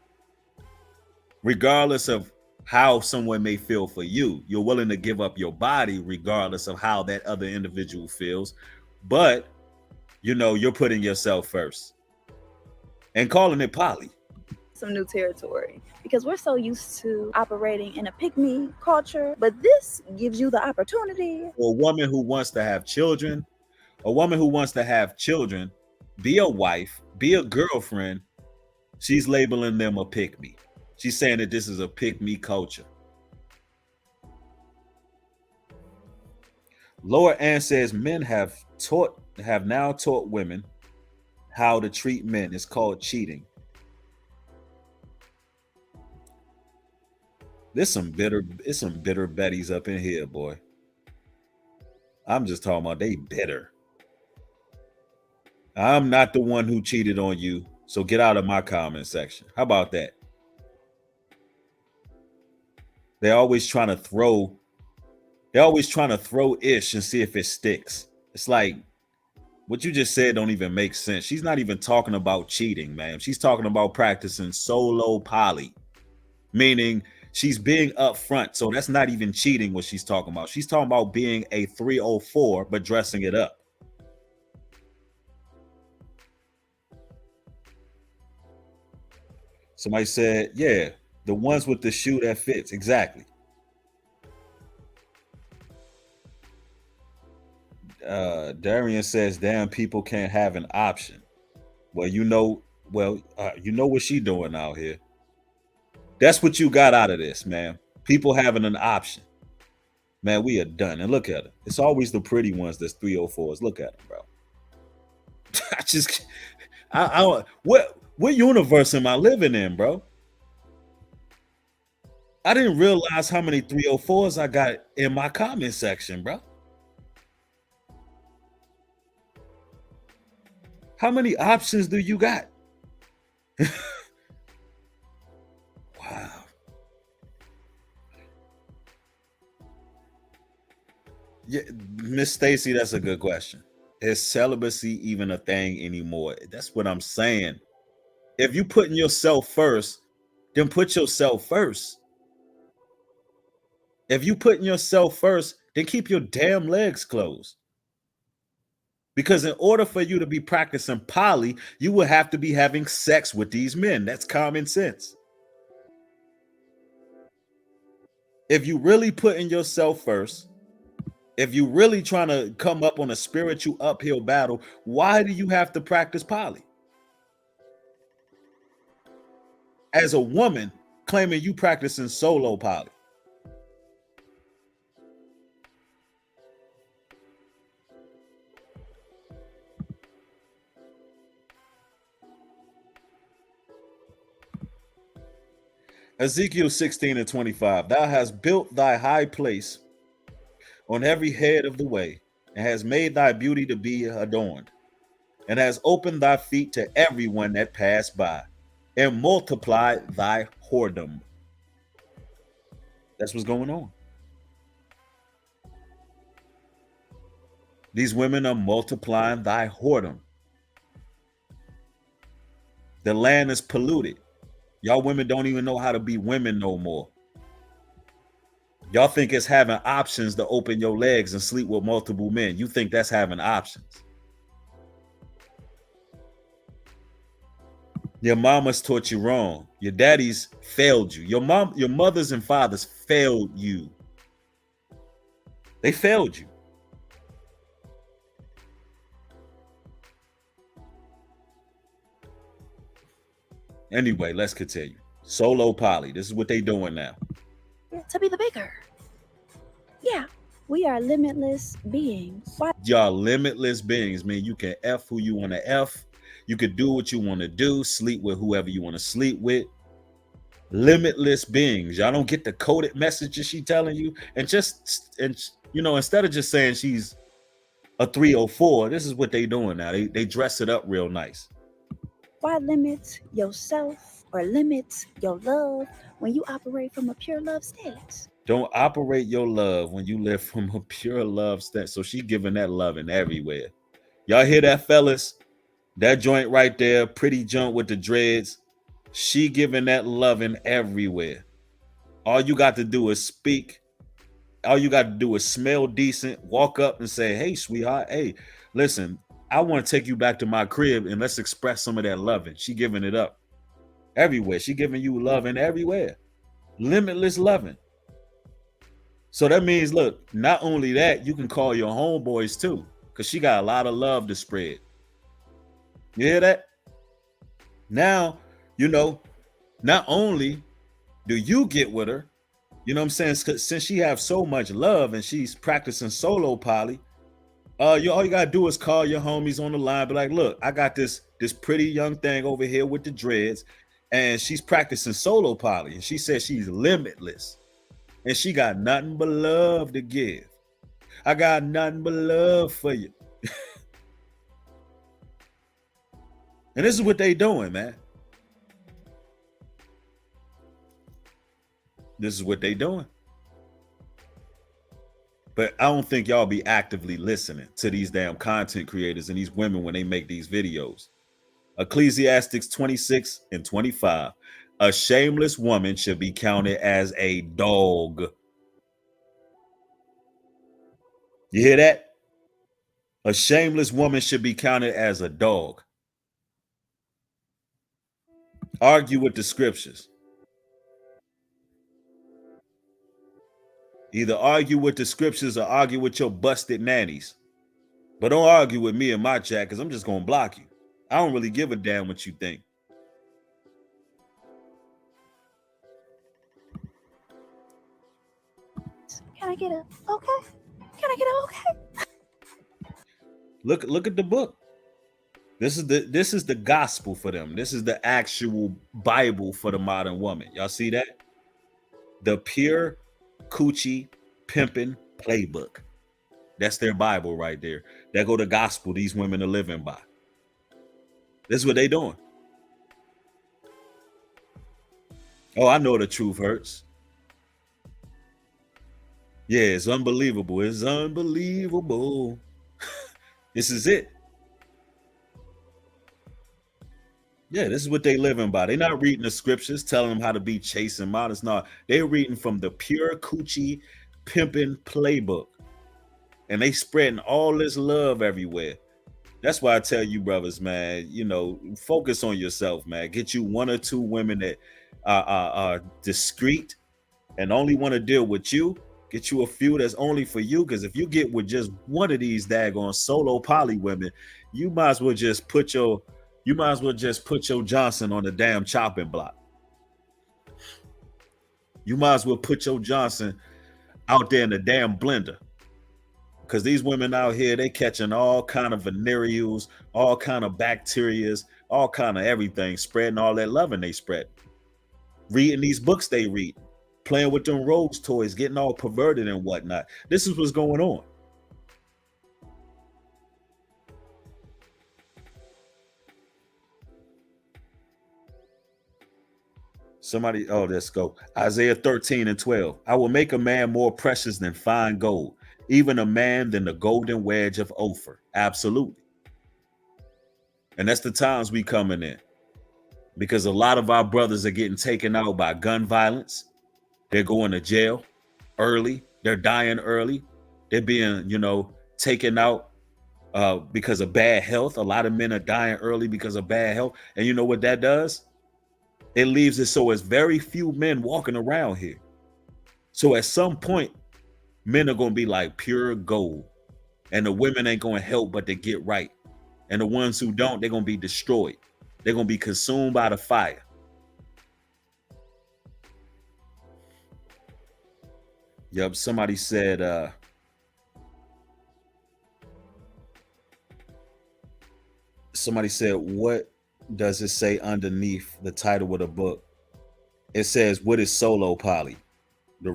Regardless of how someone may feel for you, you're willing to give up your body regardless of how that other individual feels. But you're putting yourself first and calling it poly.
some new territory because we're so used to operating in a pick-me culture, but this gives you the opportunity.
For a woman who wants to have children, be a wife, be a girlfriend, she's labeling them a pick me. She's saying that this is a pick me culture. Lower Ann says men have now taught women how to treat men. It's called cheating. It's some bitter Bettys up in here, boy. I'm just talking about they bitter. I'm not the one who cheated on you, so get out of my comment section. How about that? They're always trying to throw ish and see if it sticks. It's like what you just said don't even make sense. She's not even talking about cheating, man. She's talking about practicing solo poly, meaning she's being upfront. So that's not even cheating what she's talking about. She's talking about being a 304, but dressing it up. Somebody said, yeah, the ones with the shoe that fits. Exactly. Darian says, damn, people can't have an option. Well, you know what she doing out here. That's what you got out of this, man. People having an option. Man, we are done. And look at it. It's always the pretty ones that's 304s. Look at them, bro. What universe am I living in, bro? I didn't realize how many 304s I got in my comment section, bro. How many options do you got? Wow. Yeah, Miss Stacy, that's a good question. Is celibacy even a thing anymore? That's what I'm saying. If you putting yourself first, then put yourself first. If you putting yourself first, then keep your damn legs closed. Because in order for you to be practicing poly, you will have to be having sex with these men. That's common sense. If you really putting yourself first, if you really trying to come up on a spiritual uphill battle, why do you have to practice poly? As a woman claiming you practicing solo poly. Ezekiel 16:25, thou hast built thy high place on every head of the way, and has made thy beauty to be adorned, and has opened thy feet to everyone that passed by, and multiplied thy whoredom. That's what's going on. These women are multiplying thy whoredom. The land is polluted. Y'all women don't even know how to be women no more. Y'all think it's having options to open your legs and sleep with multiple men. You think that's having options. Your mama's taught you wrong. Your daddies failed you. Your mothers and fathers failed you. They failed you. Anyway, let's continue. Solo poly. This is what they doing now.
To be the bigger. Yeah, we are limitless beings. Why?
Y'all limitless beings, man. You can F who you want to F. You can do what you want to do. Sleep with whoever you want to sleep with. Limitless beings. Y'all don't get the coded messages she telling you. And instead of just saying she's a 304, this is what they doing now. They dress it up real nice.
Why limit yourself or limit your love when you operate from a pure love state?
Don't operate your love when you live from a pure love state. So she giving that loving everywhere. Y'all hear that, fellas? That joint right there, pretty joint with the dreads. She giving that loving everywhere. All you got to do is speak. All you got to do is smell decent, walk up and say, hey, sweetheart, hey, listen, I want to take you back to my crib and let's express some of that loving. She giving it up everywhere. She giving you loving everywhere. Limitless loving. So that means, look, not only that, you can call your homeboys too, because she got a lot of love to spread. You hear that? Now, not only do you get with her, you know what I'm saying? Since she have so much love and she's practicing solo poly, all you gotta do is call your homies on the line, be like, look, I got this pretty young thing over here with the dreads, and she's practicing solo poly, and she says she's limitless, and she got nothing but love to give. I got nothing but love for you. And this is what they doing, man. This is what they doing. But I don't think y'all be actively listening to these damn content creators and these women when they make these videos. Ecclesiastes 26:25. A shameless woman should be counted as a dog. You hear that? A shameless woman should be counted as a dog. Argue with the scriptures. Either argue with the scriptures or argue with your busted nannies. But don't argue with me and my chat, because I'm just going to block you. I don't really give a damn what you think.
Can I get a okay? Can I get a okay?
Look at the book. This is the gospel for them. This is the actual Bible for the modern woman. Y'all see that? The pure coochie pimping playbook. That's their Bible right there. There go the gospel these women are living by. This is what they doing. Oh, I know the truth hurts. Yeah, it's unbelievable. It's unbelievable. This is it. Yeah, this is what they living by. They're not reading the scriptures telling them how to be chaste and modest. No, they're reading from the pure coochie pimping playbook. and they spreading all this love everywhere. That's why I tell you, brothers, man, focus on yourself, man. Get you one or two women that are discreet and only want to deal with you. Get you a few that's only for you. Because if you get with just one of these daggone solo poly women, you might as well just put your Johnson on the damn chopping block. You might as well put your Johnson out there in the damn blender. Because these women out here, they catching all kind of venereals, all kind of bacterias, all kind of everything, spreading all that loving they spread. Reading these books they read, playing with them Rose toys, getting all perverted and whatnot. This is what's going on. Somebody, let's go. Isaiah 13:12. I will make a man more precious than fine gold, even a man than the golden wedge of Ophir. Absolutely. And that's the times we coming in. Because a lot of our brothers are getting taken out by gun violence. They're going to jail early. They're dying early. They're being, taken out because of bad health. A lot of men are dying early because of bad health. And you know what that does? It leaves it so it's very few men walking around here. So at some point, men are going to be like pure gold. And the women ain't going to help but to get right. And the ones who don't, they're going to be destroyed. They're going to be consumed by the fire. Yep, somebody said, what does it say underneath the title of the book? It says, what is solo poly? The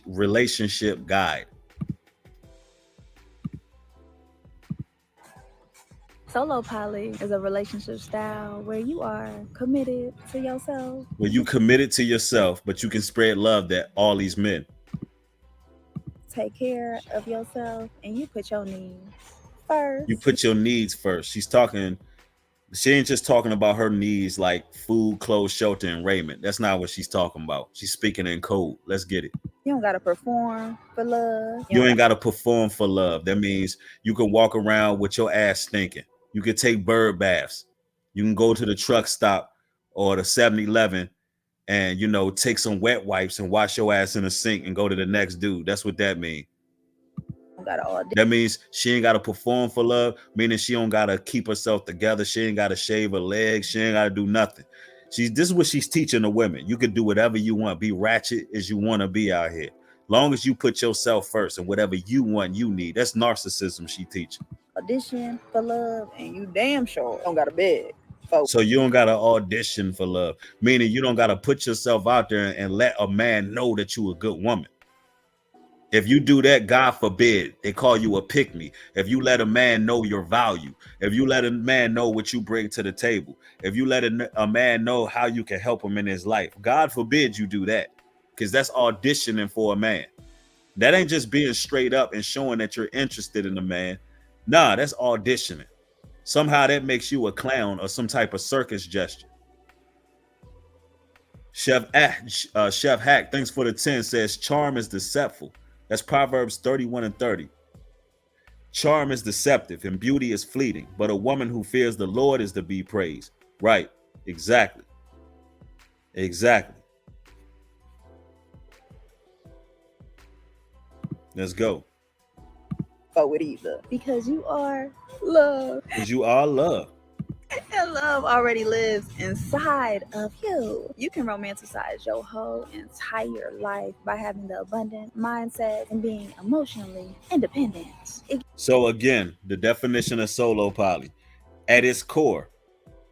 relationship guide.
Solo poly is a relationship style where you are committed to yourself.
Where you committed to yourself, but you can spread love to all these men.
Take care of yourself and you put your needs first.
You put your needs first. She ain't just talking about her needs like food, clothes, shelter, and raiment. That's not what she's talking about. She's speaking in code. Let's get it.
You don't got to perform for love.
You ain't got to perform for love. That means you can walk around with your ass stinking. You can take bird baths. You can go to the truck stop or the 7-Eleven and, take some wet wipes and wash your ass in the sink and go to the next dude. That's what that means. That means she ain't got to perform for love, meaning she don't got to keep herself together. She ain't got to shave her legs. She ain't got to do nothing. This is what she's teaching the women. You can do whatever you want. Be ratchet as you want to be out here. Long as you put yourself first and whatever you want, you need. That's narcissism she teaching.
Audition for love and you damn sure don't got to beg.
So you don't got to audition for love, meaning you don't got to put yourself out there and let a man know that you a good woman. If you do that, God forbid, they call you a pick-me. If you let a man know your value, if you let a man know what you bring to the table, if you let a man know how you can help him in his life, God forbid you do that, because that's auditioning for a man. That ain't just being straight up and showing that you're interested in a man. Nah, that's auditioning. Somehow that makes you a clown or some type of circus gesture. Chef Hack, thanks for the 10, says charm is deceitful. That's Proverbs 31:30. Charm is deceptive and beauty is fleeting, but a woman who fears the Lord is to be praised. Right. Exactly. Let's go.
With either. Because you are love.
Because you are love.
And love already lives inside of you. You can romanticize your whole entire life by having the abundant mindset and being emotionally independent.
So again, the definition of solo poly. At its core,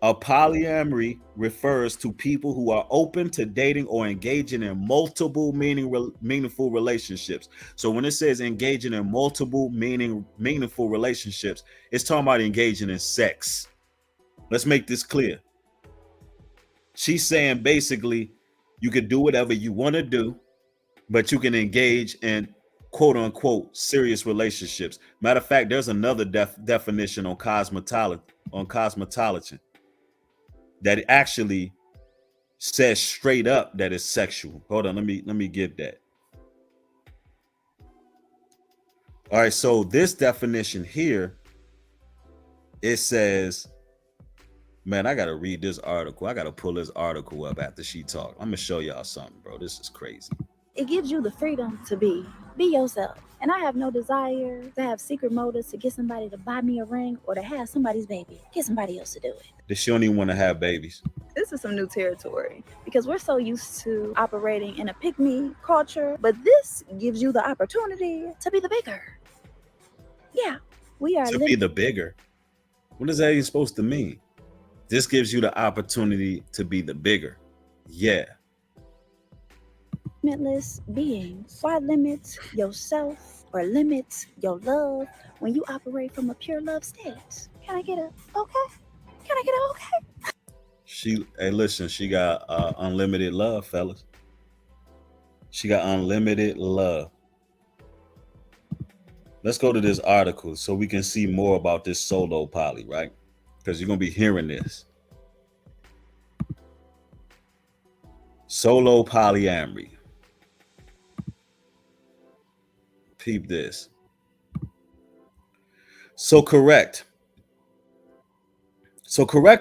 a polyamory refers to people who are open to dating or engaging in multiple meaningful relationships. So when it says engaging in multiple meaningful relationships, it's talking about engaging in sex. Let's make this clear. She's saying basically you can do whatever you want to do, but you can engage in quote unquote serious relationships. Matter of fact, there's another definition on cosmetology that actually says straight up that it's sexual. Hold on, let me get that. All right, so this definition here, it says, man, I gotta read this article. I gotta pull this article up after she talked. I'm gonna show y'all something, bro. This is crazy.
It gives you the freedom to be yourself. And I have no desire to have secret motives to get somebody to buy me a ring or to have somebody's baby. Get somebody else to do it.
She don't even want to have babies.
This is some new territory because we're so used to operating in a pick-me culture, but this gives you the opportunity to be the bigger. Yeah, we are
To be the bigger. What is that even supposed to mean? This gives you the opportunity to be the bigger. Yeah.
limitless beings. Why limit yourself or limit your love when you operate from a pure love state? Can I get a okay? Can I get a okay?
Hey, listen, she got unlimited love, fellas. She got unlimited love. Let's go to this article so we can see more about this solo poly, right? Because you're going to be hearing this. Solo polyamory. Peep this. So correct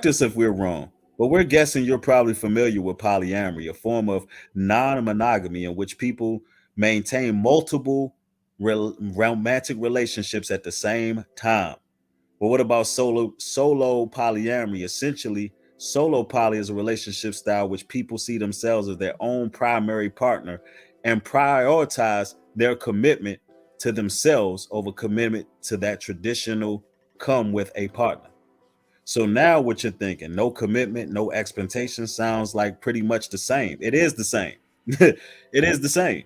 us if we're wrong, but we're guessing you're probably familiar with polyamory, a form of non-monogamy in which people maintain multiple romantic relationships at the same time. But what about solo polyamory? Essentially, solo poly is a relationship style which people see themselves as their own primary partner and prioritize their commitment to themselves over commitment to that traditional come with a partner. So now what you're thinking, no commitment, no expectation, sounds like pretty much the same. It is the same. It is the same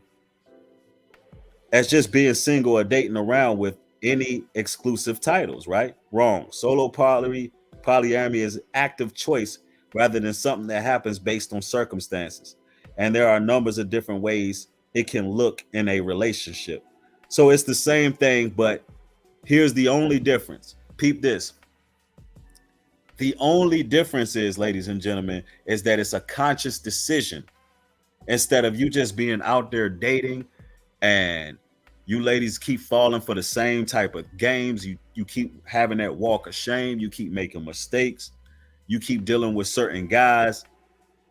as just being single or dating around with any exclusive titles, right? Wrong. Solo polyamory is active choice rather than something that happens based on circumstances. And there are numbers of different ways it can look in a relationship. So it's the same thing, but here's the only difference. Peep this. The only difference is, ladies and gentlemen, is that it's a conscious decision instead of you just being out there dating and you ladies keep falling for the same type of games. You keep having that walk of shame. You keep making mistakes. You keep dealing with certain guys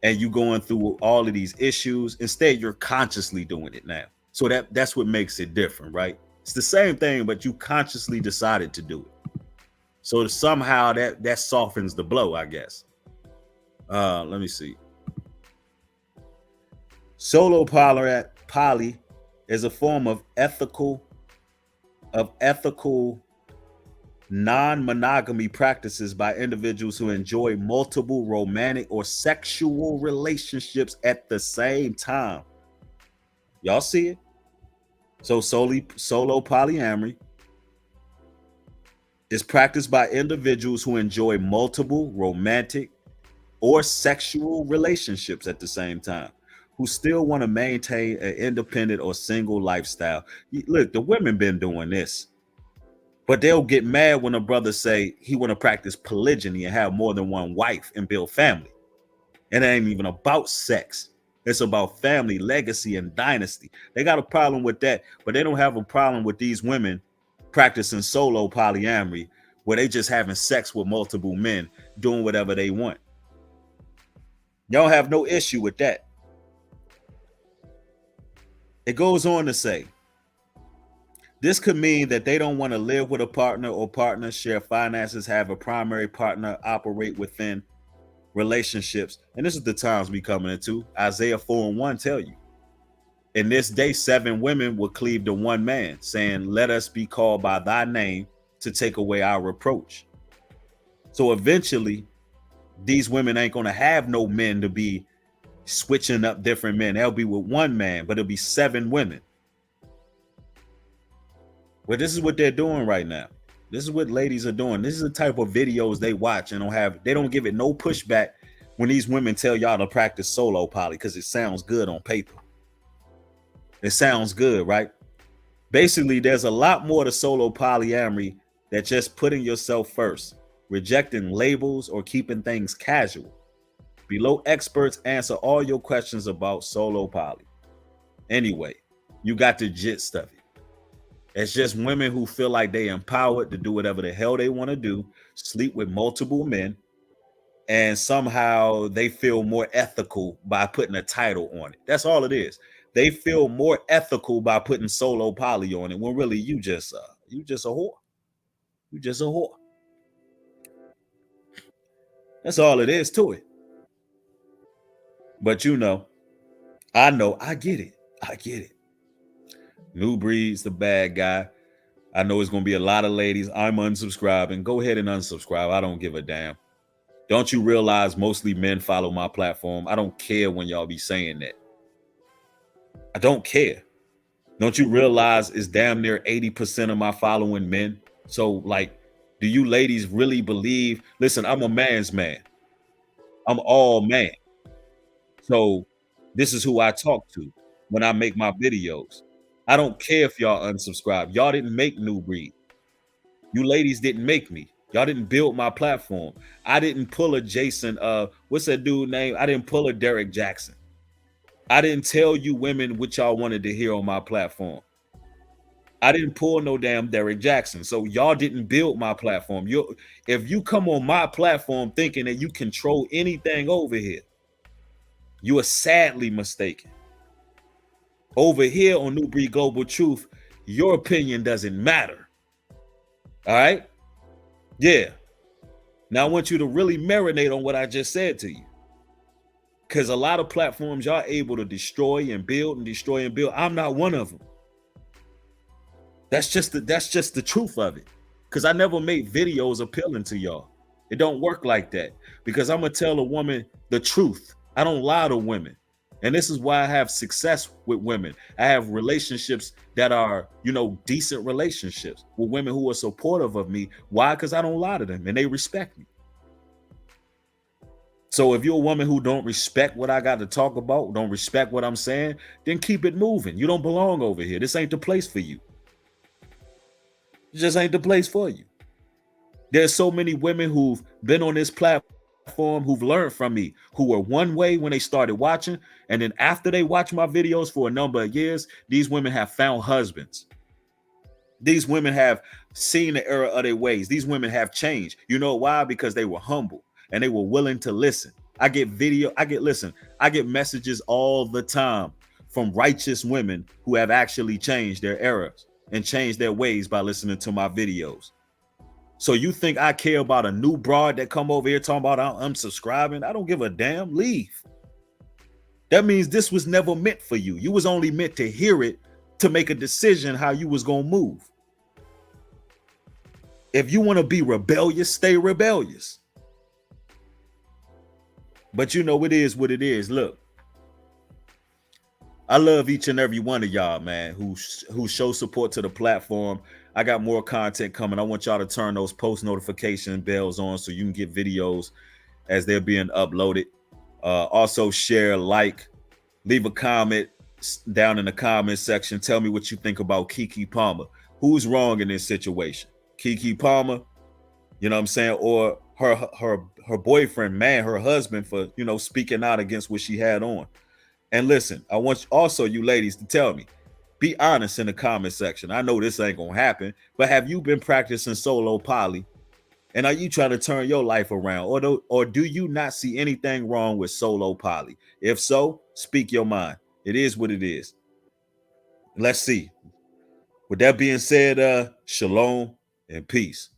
and you going through all of these issues. Instead, you're consciously doing it now. So that's what makes it different, right? It's the same thing, but you consciously decided to do it. So somehow that softens the blow, I guess. Let me see. Solo poly is a form of ethical non-monogamy practices by individuals who enjoy multiple romantic or sexual relationships at the same time. Y'all see it? So solo polyamory is practiced by individuals who enjoy multiple romantic or sexual relationships at the same time, who still want to maintain an independent or single lifestyle. Look, the women been doing this, but they'll get mad when a brother say he want to practice polygyny and have more than one wife and build family. And it ain't even about sex. It's about family, legacy, and dynasty. They got a problem with that, but they don't have a problem with these women practicing solo polyamory where they just having sex with multiple men, doing whatever they want. Y'all have no issue with that. It goes on to say, this could mean that they don't want to live with a partner or partners, share finances, have a primary partner, operate within relationships. And this is the times we coming into. Isaiah 4:1 tell you, in this day, 7 women will cleave to one man, saying, let us be called by thy name to take away our reproach. So eventually, these women ain't going to have no men to be switching up different men. They'll be with one man, but it'll be 7 women. Well, this is what they're doing right now. This is what ladies are doing. This is the type of videos they watch and they don't give it no pushback when these women tell y'all to practice solo poly because it sounds good on paper. It sounds good, right? Basically, there's a lot more to solo polyamory than just putting yourself first, rejecting labels, or keeping things casual. Below experts answer all your questions about solo poly. Anyway, you got the gist of it. It's just women who feel like they empowered to do whatever the hell they want to do, sleep with multiple men, and somehow they feel more ethical by putting a title on it. That's all it is. They feel more ethical by putting solo poly on it when really you just a whore. You just a whore. That's all it is to it. But I get it. I get it. New Breed's the bad guy. I know it's gonna be a lot of ladies. I'm unsubscribing. Go ahead and unsubscribe. I don't give a damn. Don't you realize mostly men follow my platform? I don't care when y'all be saying that. I don't care. Don't you realize it's damn near 80% of my following men? So, like, do you ladies really believe? Listen, I'm a man's man. I'm all man. So, this is who I talk to when I make my videos. I don't care if y'all unsubscribe. Y'all didn't make New Breed. You ladies didn't make me. Y'all didn't build my platform. I didn't pull a Jason. What's that dude name? I didn't pull a Derek Jackson. I didn't tell you women what y'all wanted to hear on my platform. I didn't pull no damn Derek Jackson. So y'all didn't build my platform. If you come on my platform thinking that you control anything over here, you are sadly mistaken. Over here on New Breed Global Truth, your opinion doesn't matter. All right? Yeah. Now I want you to really marinate on what I just said to you. Because a lot of platforms y'all able to destroy and build and destroy and build. I'm not one of them. That's just the truth of it. Because I never made videos appealing to y'all. It don't work like that. Because I'm gonna tell a woman the truth. I don't lie to women. And this is why I have success with women. I have relationships that are, decent relationships with women who are supportive of me. Why? Because I don't lie to them and they respect me. So if you're a woman who don't respect what I got to talk about, don't respect what I'm saying, then keep it moving. You don't belong over here. This ain't the place for you. It just ain't the place for you. There's so many women who've been on this platform who've learned from me, who were one way when they started watching, and then after they watch my videos for a number of years, these women have found husbands. These women have seen the error of their ways. These women have changed. You know why? Because they were humble and they were willing to listen. I get messages all the time from righteous women who have actually changed their errors and changed their ways by listening to my videos. So you think I care about a new broad that come over here talking about I'm unsubscribing? I don't give a damn. Leave. That means this was never meant for you. You was only meant to hear it to make a decision how you was going to move. If you want to be rebellious, stay rebellious. But it is what it is. Look, I love each and every one of y'all, man, who show support to the platform. I got more content coming. I want y'all to turn those post notification bells on so you can get videos as they're being uploaded. Also share, like, leave a comment down in the comment section. Tell me what you think about Keke Palmer. Who's wrong in this situation? Keke Palmer, you know what I'm saying? Or her boyfriend, her husband, for, speaking out against what she had on. And listen, I want also you ladies to tell me, be honest in the comment section. I know this ain't gonna happen, but have you been practicing solo poly? And are you trying to turn your life around? Or do you not see anything wrong with solo poly? If so, speak your mind. It is what it is. Let's see. With that being said, shalom and peace.